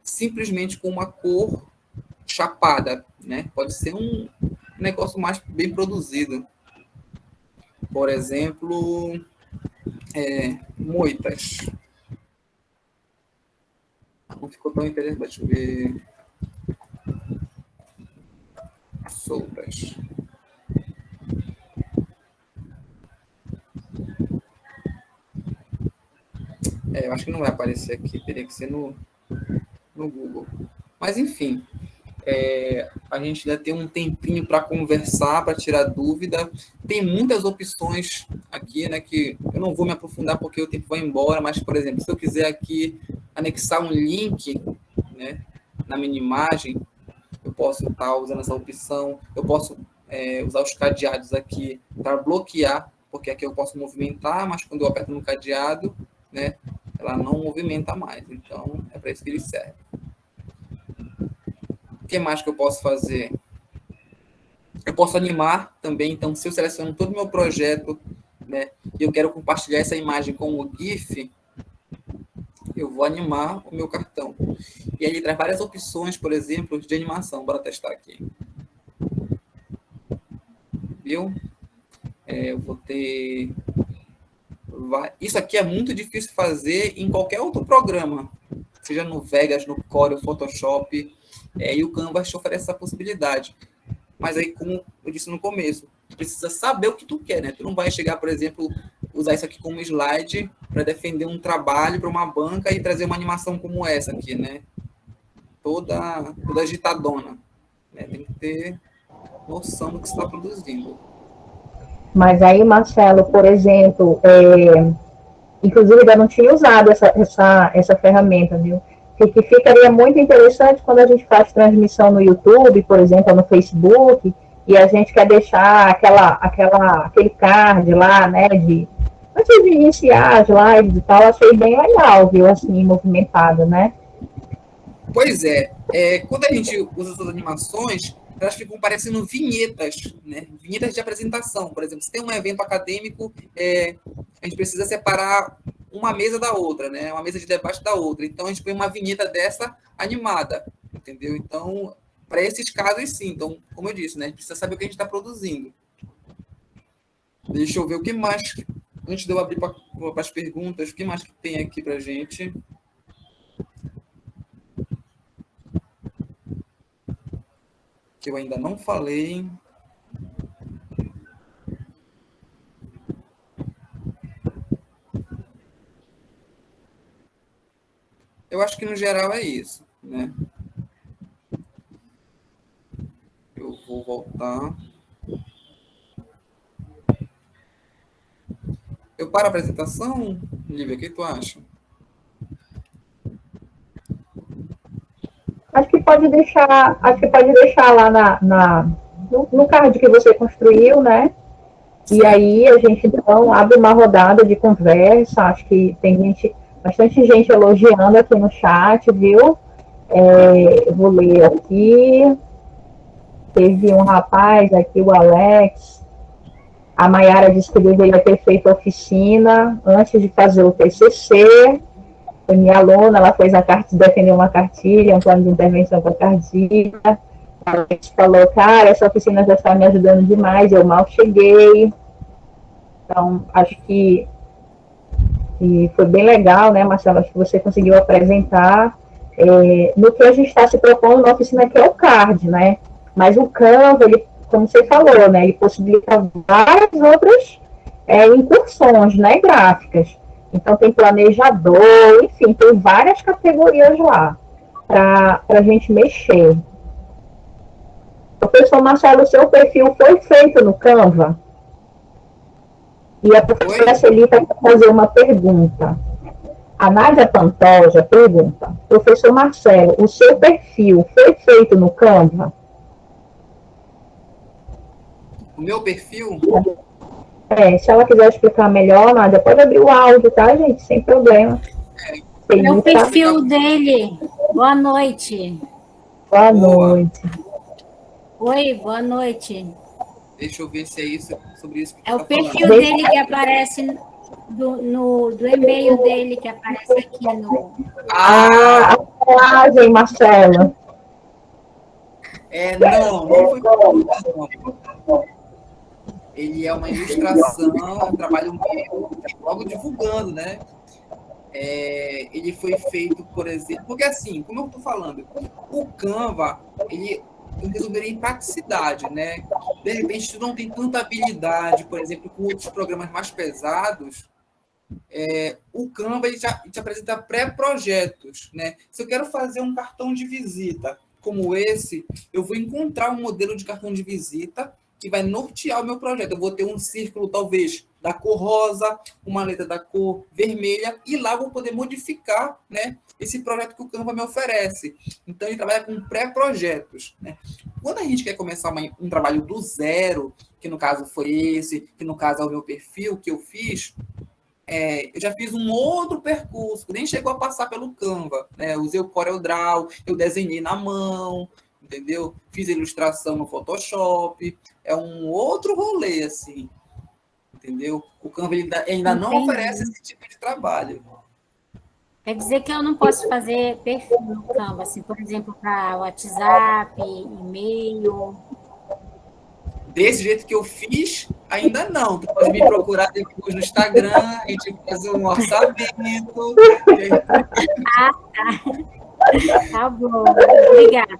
simplesmente com uma cor chapada. Né? Pode ser um negócio mais bem produzido. Por exemplo, moitas. Não ficou tão interessante. Deixa eu ver. Soltas. Eu acho que não vai aparecer aqui. Teria que ser no Google. Mas, enfim. A gente ainda tem um tempinho para conversar, para tirar dúvida. Tem muitas opções aqui, né, que eu não vou me aprofundar porque o tempo vai embora, mas, por exemplo, se eu quiser aqui anexar um link, né, na minha imagem, eu posso estar usando essa opção, eu posso usar os cadeados aqui para bloquear, porque aqui eu posso movimentar, mas quando eu aperto no cadeado, né, ela não movimenta mais. Então, é para isso que ele serve. O que mais que eu posso fazer? Eu posso animar também. Então, se eu seleciono todo o meu projeto, né, e eu quero compartilhar essa imagem com o GIF, eu vou animar o meu cartão. E aí ele traz várias opções, por exemplo, de animação. Bora testar aqui. Viu? Eu vou ter... Isso aqui é muito difícil de fazer em qualquer outro programa, seja no Vegas, no Corel, Photoshop, e o Canva te oferece essa possibilidade. Mas aí, como eu disse no começo, tu precisa saber o que tu quer, né? Tu não vai chegar, por exemplo, usar isso aqui como slide para defender um trabalho para uma banca e trazer uma animação como essa aqui, né? Toda agitadona, né? Tem que ter noção do que está produzindo. Mas aí, Marcelo, por exemplo, inclusive ainda não tinha usado essa ferramenta, viu? Que ficaria muito interessante quando a gente faz transmissão no YouTube, por exemplo, no Facebook, e a gente quer deixar aquele card lá, né, antes de iniciar as lives e tal, achei bem legal, viu, assim, movimentado, né? Pois é, quando a gente usa essas animações, elas ficam parecendo vinhetas, né? Vinhetas de apresentação. Por exemplo, se tem um evento acadêmico, a gente precisa separar uma mesa da outra, né? Uma mesa de debate da outra. Então, a gente põe uma vinheta dessa animada, entendeu? Então, para esses casos, sim. Então, como eu disse, né? A gente precisa saber o que a gente está produzindo. Deixa eu ver o que mais, antes de eu abrir para as perguntas, o que mais que tem aqui para a gente? Que eu ainda não falei. Eu acho que no geral é isso, né? Eu vou voltar. Eu paro a apresentação, Lívia, o que tu acha? Acho que pode deixar lá no card que você construiu, né? Certo. E aí a gente então abre uma rodada de conversa. Acho que tem bastante gente elogiando aqui no chat, viu? Eu vou ler aqui. Teve um rapaz aqui, o Alex. A Mayara disse que deveria ter feito a oficina antes de fazer o TCC. Foi minha aluna, ela fez defendeu uma cartilha, um plano de intervenção com a cartilha. A gente falou, cara, essa oficina já está me ajudando demais, eu mal cheguei. Então, acho que foi bem legal, né, Marcelo? Acho que você conseguiu apresentar no que a gente está se propondo na oficina, que é o CARD, né? Mas o Canva, ele, como você falou, né, ele possibilita várias outras incursões, né, gráficas. Então, tem planejador, enfim, tem várias categorias lá para a gente mexer. Professor Marcelo, o seu perfil foi feito no Canva? E a professora Celita quer fazer uma pergunta. A Nádia Pantoja pergunta: professor Marcelo, o seu perfil foi feito no Canva? O meu perfil? Se ela quiser explicar melhor, Nádia, pode abrir o áudio, tá, gente? Sem problema. É o perfil dele. Boa noite. Boa noite. Oi, boa noite. Deixa eu ver se é isso, sobre isso que é o perfil dele que aparece do e-mail dele, que aparece aqui no... a imagem, Marcelo. Não foi. Ele é uma ilustração, um trabalho meu, logo divulgando, né? Ele foi feito, por exemplo, porque assim, como eu estou falando, o Canva, ele resolveria em praticidade, né? De repente, tu não tem tanta habilidade, por exemplo, com outros programas mais pesados, o Canva ele já te apresenta pré-projetos, né? Se eu quero fazer um cartão de visita como esse, eu vou encontrar um modelo de cartão de visita que vai nortear o meu projeto. Eu vou ter um círculo, talvez, da cor rosa, uma letra da cor vermelha, e lá eu vou poder modificar, né, esse projeto que o Canva me oferece. Então, ele trabalha com pré-projetos, né? Quando a gente quer começar um trabalho do zero, que no caso foi esse, que no caso é o meu perfil que eu fiz, eu já fiz um outro percurso, que nem chegou a passar pelo Canva, né? Usei o CorelDRAW, eu desenhei na mão, entendeu? Fiz ilustração no Photoshop, é um outro rolê, assim, entendeu? O Canva ainda não oferece esse tipo de trabalho. Quer dizer que eu não posso fazer perfil no Canva, assim, por exemplo, para WhatsApp, e-mail... Desse jeito que eu fiz, ainda não. Tu pode me procurar depois no Instagram, a gente faz um orçamento. Tá bom. Obrigada.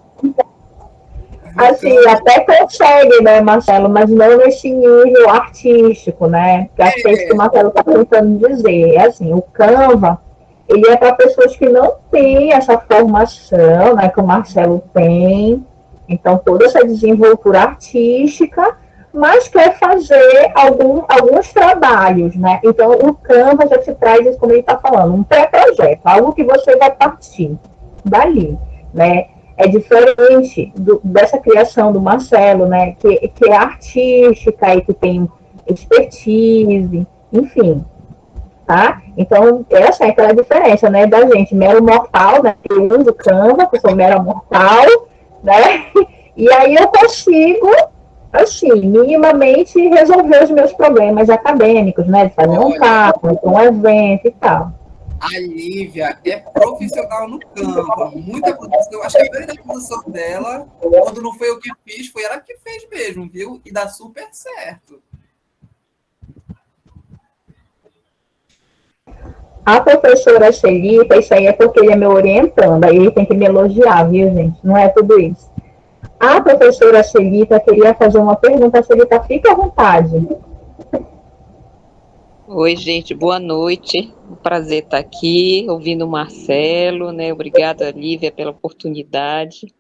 Assim, até consegue, né, Marcelo, mas não nesse nível artístico, né? Que acho que é isso que o Marcelo está tentando dizer. É assim, o Canva, ele é para pessoas que não têm essa formação, né, que o Marcelo tem, então toda essa desenvoltura artística, mas quer fazer alguns trabalhos, né? Então o Canva já te traz isso, como ele está falando, um pré-projeto, algo que você vai partir dali, né? É diferente dessa criação do Marcelo, né? Que é artística e que tem expertise, enfim, tá? Então, essa é aquela diferença, né, da gente, mero mortal, né, que usa o Canva, que eu sou mera mortal, né, e aí eu consigo, assim, minimamente resolver os meus problemas acadêmicos, né, de fazer um cálculo, um evento e tal. A Lívia é profissional no Canva, muita produção. Acho que a maioria da produção dela, quando não foi eu que fiz, foi ela que fez mesmo, viu? E dá super certo. A professora Celita, isso aí é porque ele é meu orientando, aí ele tem que me elogiar, viu, gente? Não é tudo isso. A professora Celita queria fazer uma pergunta. Celita, fique à vontade. Oi, gente, boa noite. Um prazer estar aqui, ouvindo o Marcelo, né? Obrigada, Lívia, pela oportunidade.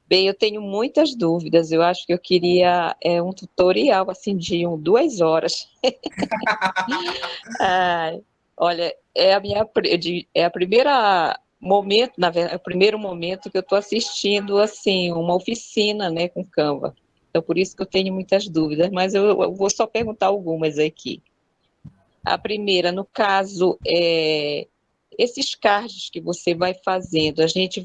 Bem, eu tenho muitas dúvidas. Eu acho que eu queria um tutorial, assim, de 2 horas. Olha, é a primeira momento, na verdade, é o primeiro momento que eu estou assistindo, assim, uma oficina, né, com Canva. Então, por isso que eu tenho muitas dúvidas, mas eu vou só perguntar algumas aqui. A primeira, no caso, esses cards que você vai fazendo, a gente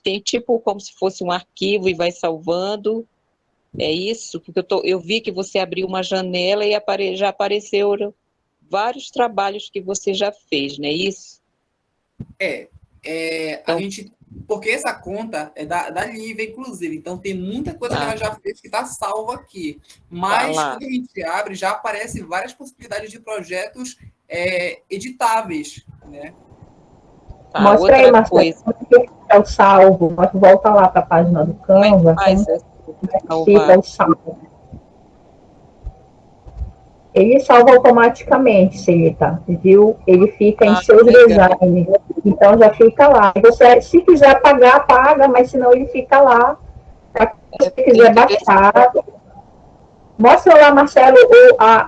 tem tipo como se fosse um arquivo e vai salvando, é isso? Porque eu vi que você abriu uma janela e já apareceram vários trabalhos que você já fez, não é isso? Então, porque essa conta é da Lívia, inclusive, então tem muita coisa que ela já fez que está salva aqui. Mas quando a gente abre, já aparecem várias possibilidades de projetos editáveis, né? Mostra aí, Marcelo, como é o salvo. Volta lá para a página do Canva. Como fica o salvo? Ele salva automaticamente, Celita, viu? Ele fica em seus designs. Então já fica lá. Você, se quiser apagar, apaga, mas senão ele fica lá. Se você quiser baixar. Mostra lá, Marcelo,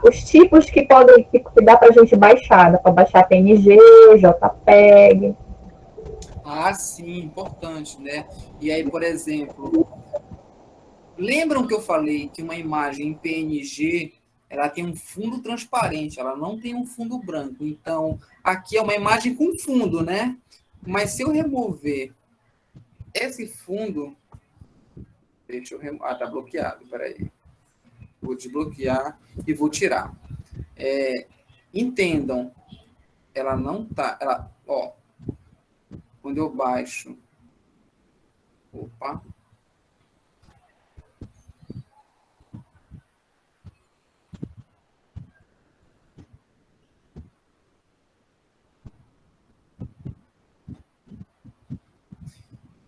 os tipos que dá para a gente baixar. Dá para baixar PNG, JPEG. Ah, sim, importante, né? E aí, por exemplo, lembram que eu falei que uma imagem em PNG ela tem um fundo transparente, ela não tem um fundo branco. Então, aqui é uma imagem com fundo, né? Mas se eu remover esse fundo... Deixa eu remover... tá bloqueado, peraí. Vou desbloquear e vou tirar. Entendam, ela não tá... quando eu baixo... Opa...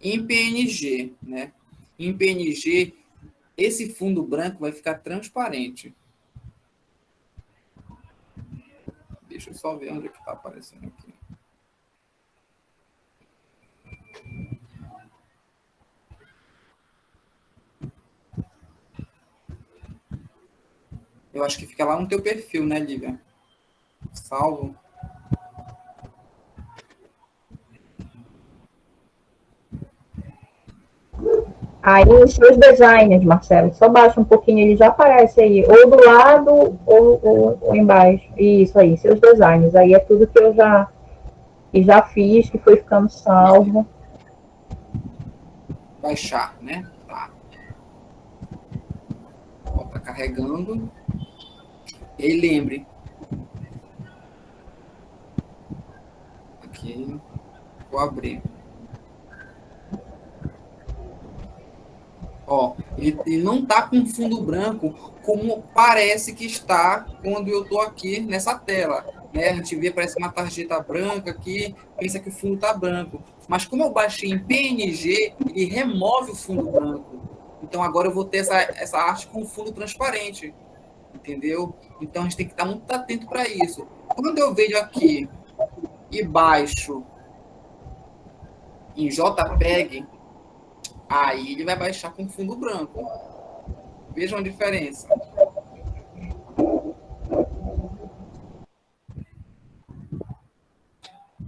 Em PNG, né? Em PNG, esse fundo branco vai ficar transparente. Deixa eu só ver onde é que está aparecendo aqui. Eu acho que fica lá no teu perfil, né, Lívia? Salvo. Aí os seus designs, Marcelo, só baixa um pouquinho, ele já aparece aí, ou do lado ou embaixo. Isso aí, seus designs. Aí é tudo que eu já fiz, que foi ficando salvo. Baixar, né? Tá. Ó, tá carregando. E aí, lembre. Aqui. Vou abrir. Ó, ele não está com fundo branco como parece que está quando eu estou aqui nessa tela. Né? A gente vê, parece uma tarjeta branca aqui, pensa que o fundo está branco. Mas como eu baixei em PNG, ele remove o fundo branco. Então, agora eu vou ter essa arte com fundo transparente, entendeu? Então, a gente tem que estar muito atento para isso. Quando eu vejo aqui e baixo em JPEG, aí ele vai baixar com fundo branco. Vejam a diferença.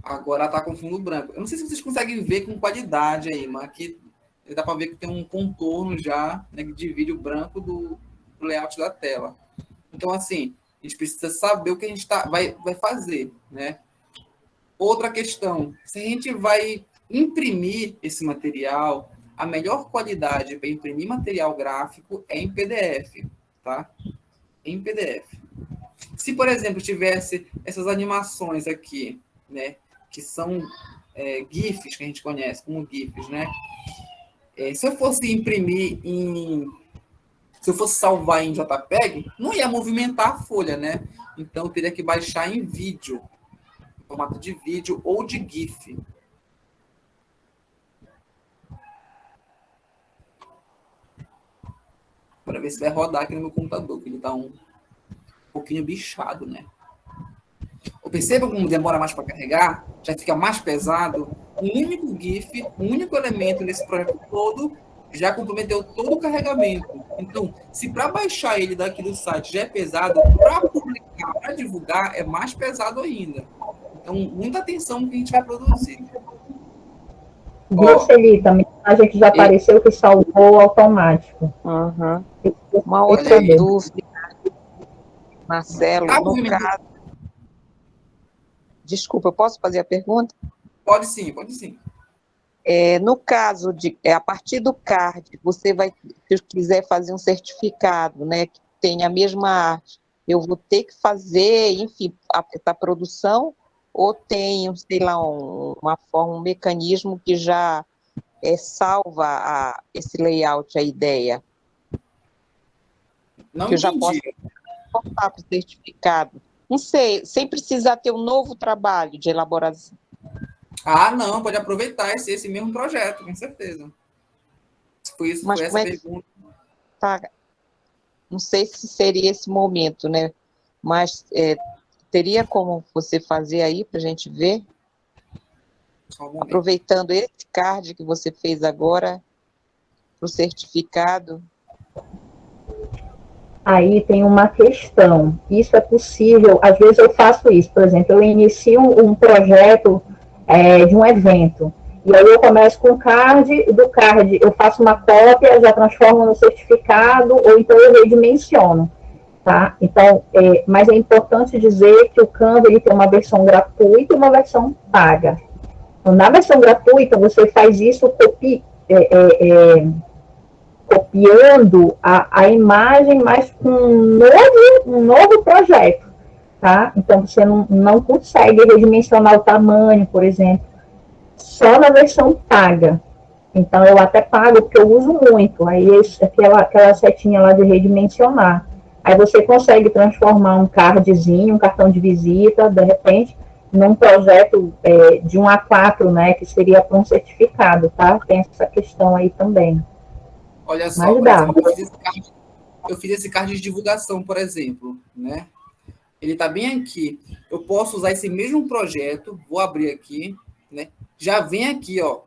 Agora está com fundo branco. Eu não sei se vocês conseguem ver com qualidade aí, mas aqui dá para ver que tem um contorno já, né, que divide o branco do layout da tela. Então, assim, a gente precisa saber o que a gente vai fazer, né? Outra questão, se a gente vai imprimir esse material, a melhor qualidade para imprimir material gráfico é em PDF, tá? Em PDF. Se, por exemplo, tivesse essas animações aqui, né, que são GIFs, que a gente conhece como GIFs, né? Se eu fosse imprimir se eu fosse salvar em JPEG, não ia movimentar a folha, né? Então, eu teria que baixar em vídeo, em formato de vídeo ou de GIF. Para ver se vai rodar aqui no meu computador, que ele está um pouquinho bichado, né? Ou perceba como demora mais para carregar, já fica mais pesado. Um único GIF, um único elemento nesse projeto todo, já comprometeu todo o carregamento. Então, se para baixar ele daqui do site já é pesado, para publicar, para divulgar, é mais pesado ainda. Então, muita atenção no que a gente vai produzir. Viu, Celi, também a gente já apareceu que salvou automático. Uhum. Uma outra dúvida, Marcelo, no caso... Desculpa, eu posso fazer a pergunta? Pode sim, pode sim. No caso de, a partir do card, você vai, se quiser fazer um certificado, né, que tem a mesma arte, eu vou ter que fazer, enfim, a produção, ou tem, sei lá, uma forma, um mecanismo que já salva esse layout, a ideia? Não que eu entendi. Já posso voltar para o certificado. Não sei, sem precisar ter um novo trabalho de elaboração. Ah, não, pode aproveitar esse mesmo projeto, com certeza. Foi essa pergunta. Tá, não sei se seria esse momento, né? Mas teria como você fazer aí para a gente ver? Aproveitando esse card que você fez agora para o certificado. Aí tem uma questão, isso é possível, às vezes eu faço isso, por exemplo, eu inicio um projeto de um evento, e aí eu começo com o card, do card eu faço uma cópia, já transformo no certificado, ou então eu redimensiono, tá? Então, mas é importante dizer que o Canva ele tem uma versão gratuita e uma versão paga. Então, na versão gratuita, você faz isso, copiando a imagem, mas com um novo projeto, tá? Então, você não consegue redimensionar o tamanho, por exemplo, só na versão paga. Então, eu até pago, porque eu uso muito, aí aquela setinha lá de redimensionar. Aí você consegue transformar um cardzinho, um cartão de visita, de repente, num projeto de 1 A4, né, que seria para um certificado, tá? Tem essa questão aí também. Olha só, por exemplo, eu fiz esse card de divulgação, por exemplo, né? Ele está bem aqui. Eu posso usar esse mesmo projeto, vou abrir aqui, né? Já vem aqui, ó,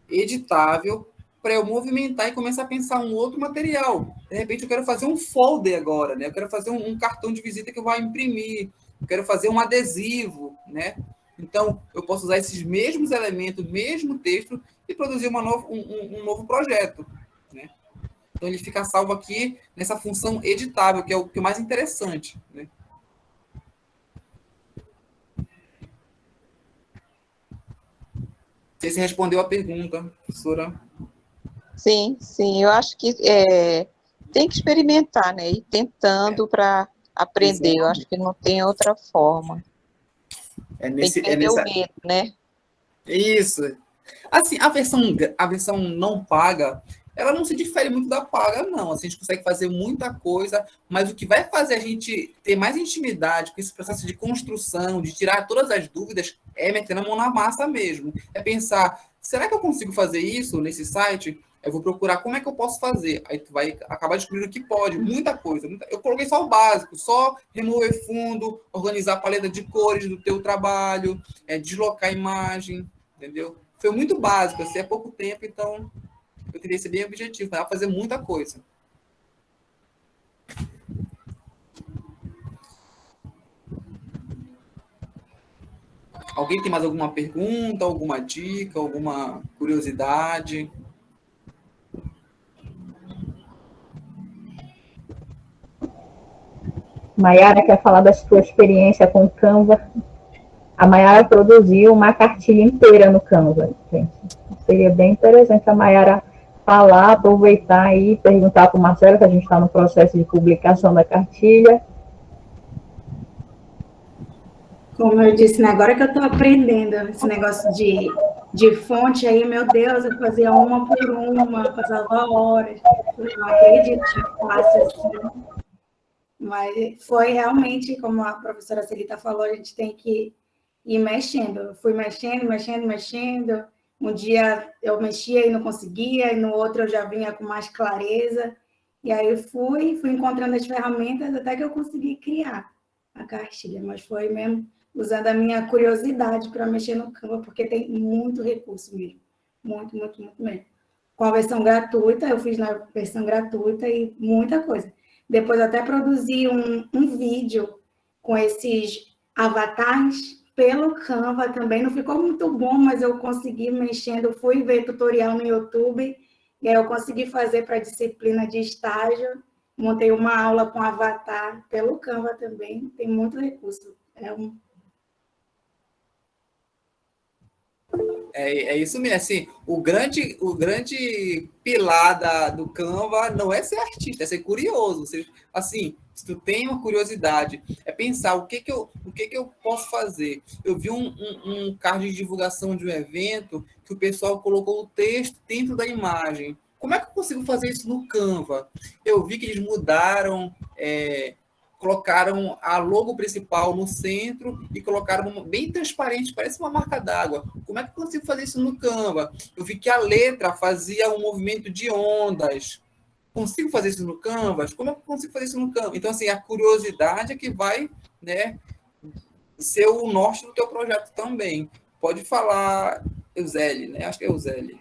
editável, para eu movimentar e começar a pensar um outro material. De repente, eu quero fazer um folder agora, né? Eu quero fazer um cartão de visita que eu vou imprimir. Eu quero fazer um adesivo, né? Então, eu posso usar esses mesmos elementos, mesmo texto, e produzir um novo projeto. Né? Então, ele fica salvo aqui nessa função editável, que é o mais interessante. Né? Não sei se respondeu a pergunta, professora. Sim, eu acho que tem que experimentar, né? Ir tentando para aprender. Exatamente. Eu acho que não tem outra forma. Tem que perder o medo, né? Isso. Assim, a versão não paga, ela não se difere muito da paga, não. Assim, a gente consegue fazer muita coisa, mas o que vai fazer a gente ter mais intimidade com esse processo de construção, de tirar todas as dúvidas, é meter a mão na massa mesmo. É pensar, será que eu consigo fazer isso nesse site? Eu vou procurar como é que eu posso fazer. Aí tu vai acabar descobrindo que pode, muita coisa. Eu coloquei só o básico, só remover fundo, organizar a paleta de cores do teu trabalho, deslocar a imagem, entendeu? Foi muito básico, assim, há pouco tempo, então eu queria ser bem objetivo, para fazer muita coisa. Alguém tem mais alguma pergunta, alguma dica, alguma curiosidade? Maiara quer falar da sua experiência com o Canva. A Maiara produziu uma cartilha inteira no Canva, gente. Seria bem interessante a Maiara falar, aproveitar e perguntar para o Marcelo, que a gente está no processo de publicação da cartilha. Como eu disse, né, agora que eu estou aprendendo esse negócio de fonte aí, meu Deus, eu fazia uma por uma, passava horas, eu não acredito que é fácil assim. Mas foi realmente, como a professora Celita falou, a gente tem que ir mexendo. Eu fui mexendo. Um dia eu mexia e não conseguia, e no outro eu já vinha com mais clareza. E aí eu fui encontrando as ferramentas até que eu consegui criar a cartilha. Mas foi mesmo usando a minha curiosidade para mexer no Canva, porque tem muito recurso mesmo. Muito mesmo. Com a versão gratuita, eu fiz na versão gratuita e muita coisa. Depois até produzi um vídeo com esses avatares pelo Canva também. Não ficou muito bom, mas eu consegui mexendo. Fui ver tutorial no YouTube e aí eu consegui fazer para a disciplina de estágio. Montei uma aula com avatar pelo Canva também. Tem muito recurso. É isso mesmo, assim, o grande pilar do Canva não é ser artista, é ser curioso. Assim, se tu tem uma curiosidade, é pensar o que eu posso fazer. Eu vi um card de divulgação de um evento que o pessoal colocou o texto dentro da imagem. Como é que eu consigo fazer isso no Canva? Eu vi que eles mudaram... colocaram a logo principal no centro e colocaram bem transparente, parece uma marca d'água. Como é que eu consigo fazer isso no Canva? Eu vi que a letra fazia um movimento de ondas. Consigo fazer isso no Canva? Como é que eu consigo fazer isso no Canva? Então, assim, a curiosidade é que vai, né, ser o norte do teu projeto também. Pode falar, Euseli, né? Acho que é Euseli.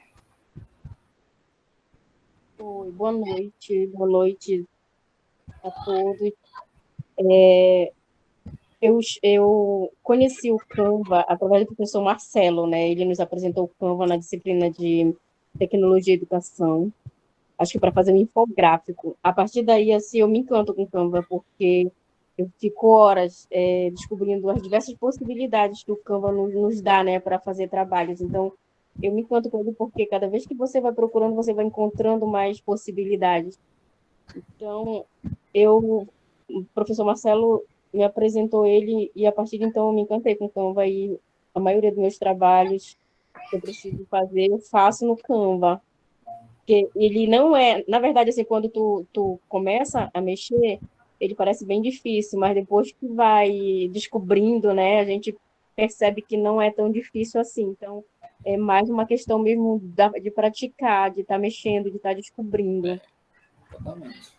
Oi, boa noite a todos. Eu conheci o Canva através do professor Marcelo, né? Ele nos apresentou o Canva na disciplina de Tecnologia e Educação, acho que para fazer um infográfico. A partir daí, assim, eu me encanto com o Canva, porque eu fico horas descobrindo as diversas possibilidades que o Canva nos dá, né, para fazer trabalhos. Então, eu me encanto com ele porque cada vez que você vai procurando, você vai encontrando mais possibilidades. Então, o professor Marcelo me apresentou ele e a partir de então eu me encantei com o Canva e a maioria dos meus trabalhos que eu preciso fazer, eu faço no Canva. Porque ele não é... Na verdade, assim, quando tu começa a mexer, ele parece bem difícil, mas depois que vai descobrindo, né, a gente percebe que não é tão difícil assim. Então, é mais uma questão mesmo de praticar, de estar mexendo, de estar descobrindo. Exatamente.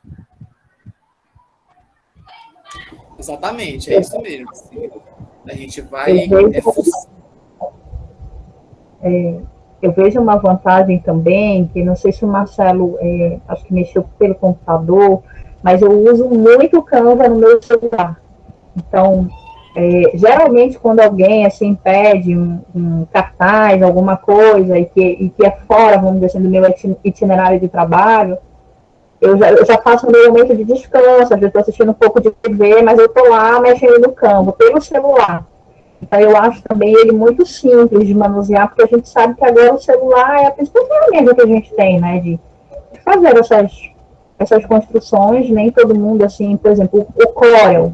Exatamente, é isso mesmo. Assim, a gente vai... Eu vejo uma vantagem também, que não sei se o Marcelo, acho que mexeu pelo computador, mas eu uso muito o Canva no meu celular. Então, geralmente quando alguém assim pede um cartaz, alguma coisa, e que é fora, vamos dizer assim, do meu itinerário de trabalho, eu já faço um momento de descanso, eu estou assistindo um pouco de TV, mas eu estou lá mexendo no Canva, pelo celular. Então, eu acho também ele muito simples de manusear, porque a gente sabe que agora o celular é a principal ferramenta que a gente tem, né, de fazer essas construções. Nem todo mundo, assim, por exemplo, o Corel,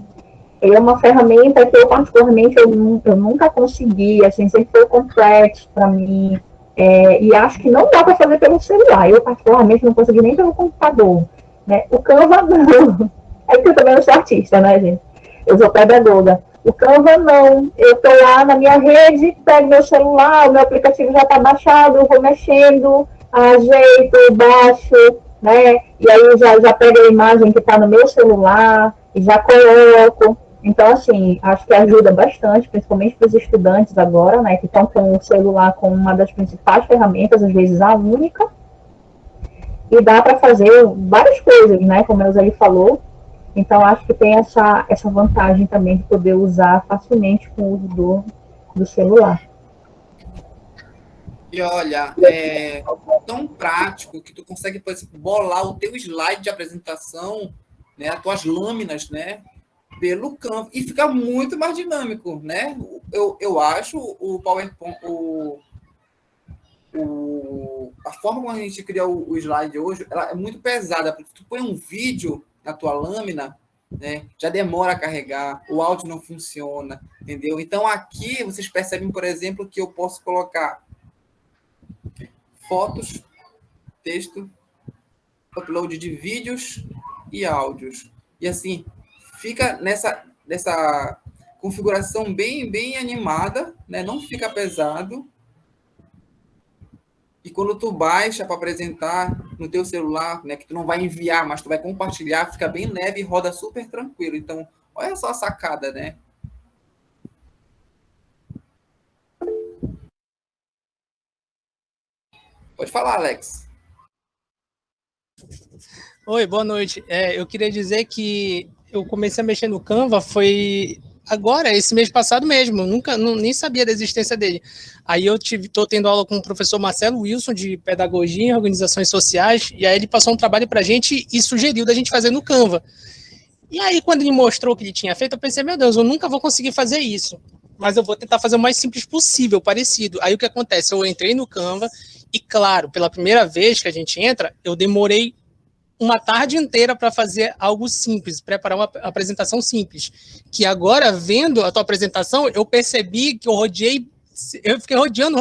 ele é uma ferramenta que eu, particularmente, eu nunca consegui, assim, sempre foi complexo para mim, e acho que não dá para fazer pelo celular. Eu, particularmente, não consegui nem pelo computador, né? O Canva, não. É que eu também não sou artista, né, gente? Eu sou pedagoga. O Canva, não. Eu estou lá na minha rede, pego meu celular, o meu aplicativo já está baixado, eu vou mexendo, ajeito, baixo, né? E aí já pego a imagem que está no meu celular e já coloco. Então, assim, acho que ajuda bastante, principalmente para os estudantes agora, né? Que estão com o celular como uma das principais ferramentas, às vezes a única. E dá para fazer várias coisas, né? Como a Euseli falou. Então, acho que tem essa vantagem também de poder usar facilmente com o uso do celular. E olha, é tão prático que tu consegue, por exemplo, bolar o teu slide de apresentação, né, as tuas lâminas, né, pelo Canva, e fica muito mais dinâmico, né? Eu acho o PowerPoint, a forma como a gente cria o slide hoje, ela é muito pesada, porque tu põe um vídeo na tua lâmina, né, já demora a carregar, o áudio não funciona, entendeu? Então, aqui vocês percebem, por exemplo, que eu posso colocar fotos, texto, upload de vídeos e áudios. E assim, fica nessa configuração bem animada, né? Não fica pesado. E quando tu baixa para apresentar no teu celular, né, que tu não vai enviar, mas tu vai compartilhar, fica bem leve e roda super tranquilo. Então, olha só a sacada, né? Pode falar, Alex. Oi, boa noite. Eu queria dizer que eu comecei a mexer no Canva foi agora, esse mês passado mesmo. Nem sabia da existência dele. Aí eu estou tendo aula com o professor Marcelo Wilson, de Pedagogia em Organizações Sociais, e aí ele passou um trabalho para a gente e sugeriu da gente fazer no Canva. E aí, quando ele mostrou o que ele tinha feito, eu pensei, meu Deus, eu nunca vou conseguir fazer isso. Mas eu vou tentar fazer o mais simples possível, parecido. Aí o que acontece? Eu entrei no Canva e, claro, pela primeira vez que a gente entra, eu demorei uma tarde inteira para fazer algo simples, preparar uma apresentação simples. Que agora, vendo a tua apresentação, eu percebi que eu fiquei rodeando,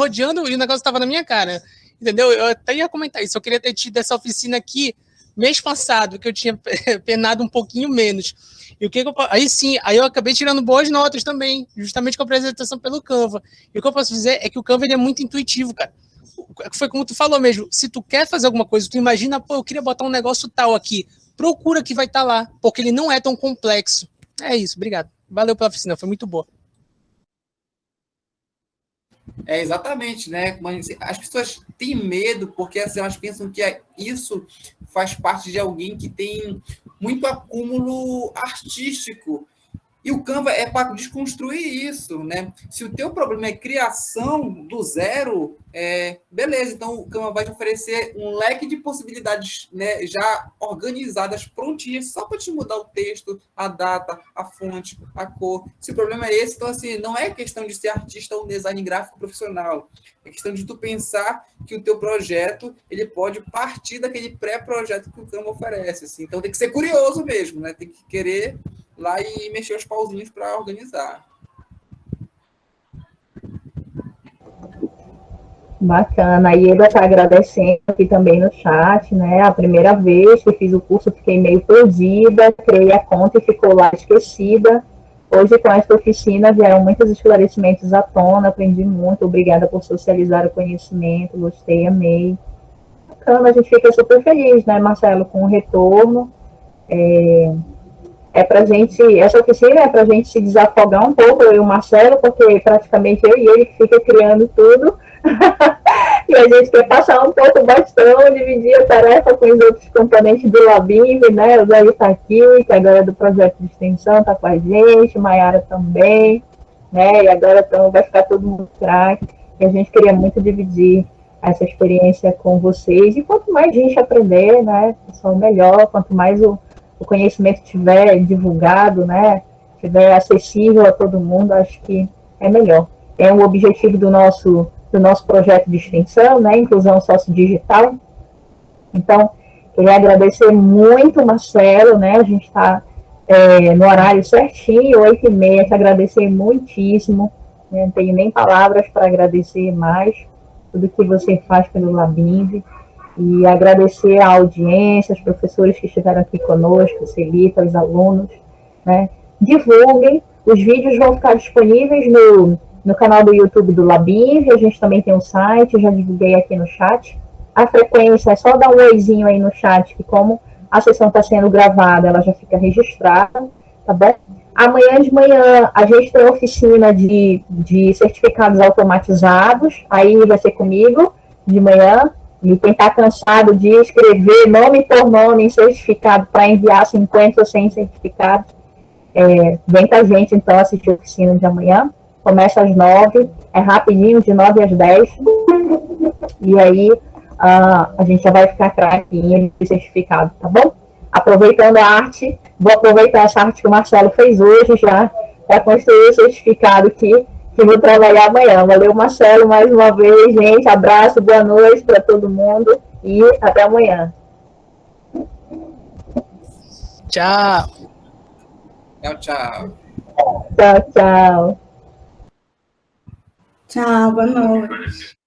e o negócio estava na minha cara. Entendeu? Eu até ia comentar isso. Eu queria ter tido essa oficina aqui mês passado, que eu tinha penado um pouquinho menos. E aí eu acabei tirando boas notas também, justamente com a apresentação pelo Canva. E o que eu posso dizer é que o Canva ele é muito intuitivo, cara. Foi como tu falou mesmo, se tu quer fazer alguma coisa, tu imagina, pô, eu queria botar um negócio tal aqui, procura que vai estar lá, porque ele não é tão complexo. É isso, obrigado. Valeu pela oficina, foi muito boa. Exatamente, né? As pessoas têm medo porque assim, elas pensam que isso faz parte de alguém que tem muito acúmulo artístico. E o Canva é para desconstruir isso, né? Se o teu problema é criação do zero, beleza, então o Canva vai te oferecer um leque de possibilidades, né, já organizadas, prontinhas, só para te mudar o texto, a data, a fonte, a cor. Se o problema é esse, então assim, não é questão de ser artista ou design gráfico profissional, é questão de tu pensar que o teu projeto, ele pode partir daquele pré-projeto que o Canva oferece, assim. Então tem que ser curioso mesmo, né? Tem que querer lá e mexer os pauzinhos para organizar. Bacana. E ele está agradecendo aqui também no chat, né? A primeira vez que fiz o curso, fiquei meio perdida, criei a conta e ficou lá esquecida. Hoje, com esta oficina, vieram muitos esclarecimentos à tona, aprendi muito. Obrigada por socializar o conhecimento, gostei, amei. Bacana, a gente fica super feliz, né, Marcelo, com o retorno. Pra gente, essa oficina é para a gente se desafogar um pouco, eu e o Marcelo, porque praticamente eu e ele que fica criando tudo. E a gente quer passar um pouco o bastão, dividir a tarefa com os outros componentes do Labinv, né? O Zé está aqui, que agora é do projeto de extensão, está com a gente, Maiara também, né? E agora vai ficar todo mundo craque. E a gente queria muito dividir essa experiência com vocês. E quanto mais gente aprender, né? Pessoal, melhor. Quanto mais o conhecimento estiver divulgado, né? Estiver acessível a todo mundo, acho que é melhor. É um objetivo do nosso projeto de extensão, né, inclusão sociodigital. Então, queria agradecer muito, Marcelo, né, a gente está no horário certinho, 8h30, te agradecer muitíssimo, né, não tenho nem palavras para agradecer mais tudo que você faz pelo Labinv, e agradecer a audiência, os professores que estiveram aqui conosco, Celita, os alunos, né, divulguem, os vídeos vão ficar disponíveis no canal do YouTube do Labinv, a gente também tem um site, já divulguei aqui no chat, a frequência, é só dar um oizinho aí no chat, que como a sessão está sendo gravada, ela já fica registrada, tá bom? Amanhã de manhã a gente tem oficina de certificados automatizados, aí vai ser comigo de manhã, e quem está cansado de escrever nome por nome em certificado para enviar 50 ou 100 certificados, vem com a gente então assistir a oficina de amanhã. Começa às 9, é rapidinho, de 9 às 10, e aí a gente já vai ficar craquinha de certificado, tá bom? Aproveitando a arte, vou aproveitar essa arte que o Marcelo fez hoje já, para construir o certificado que vou trabalhar amanhã. Valeu, Marcelo, mais uma vez, gente. Abraço, boa noite para todo mundo e até amanhã. Tchau. Tchau, tchau. Tchau, tchau. Tchau, boa noite.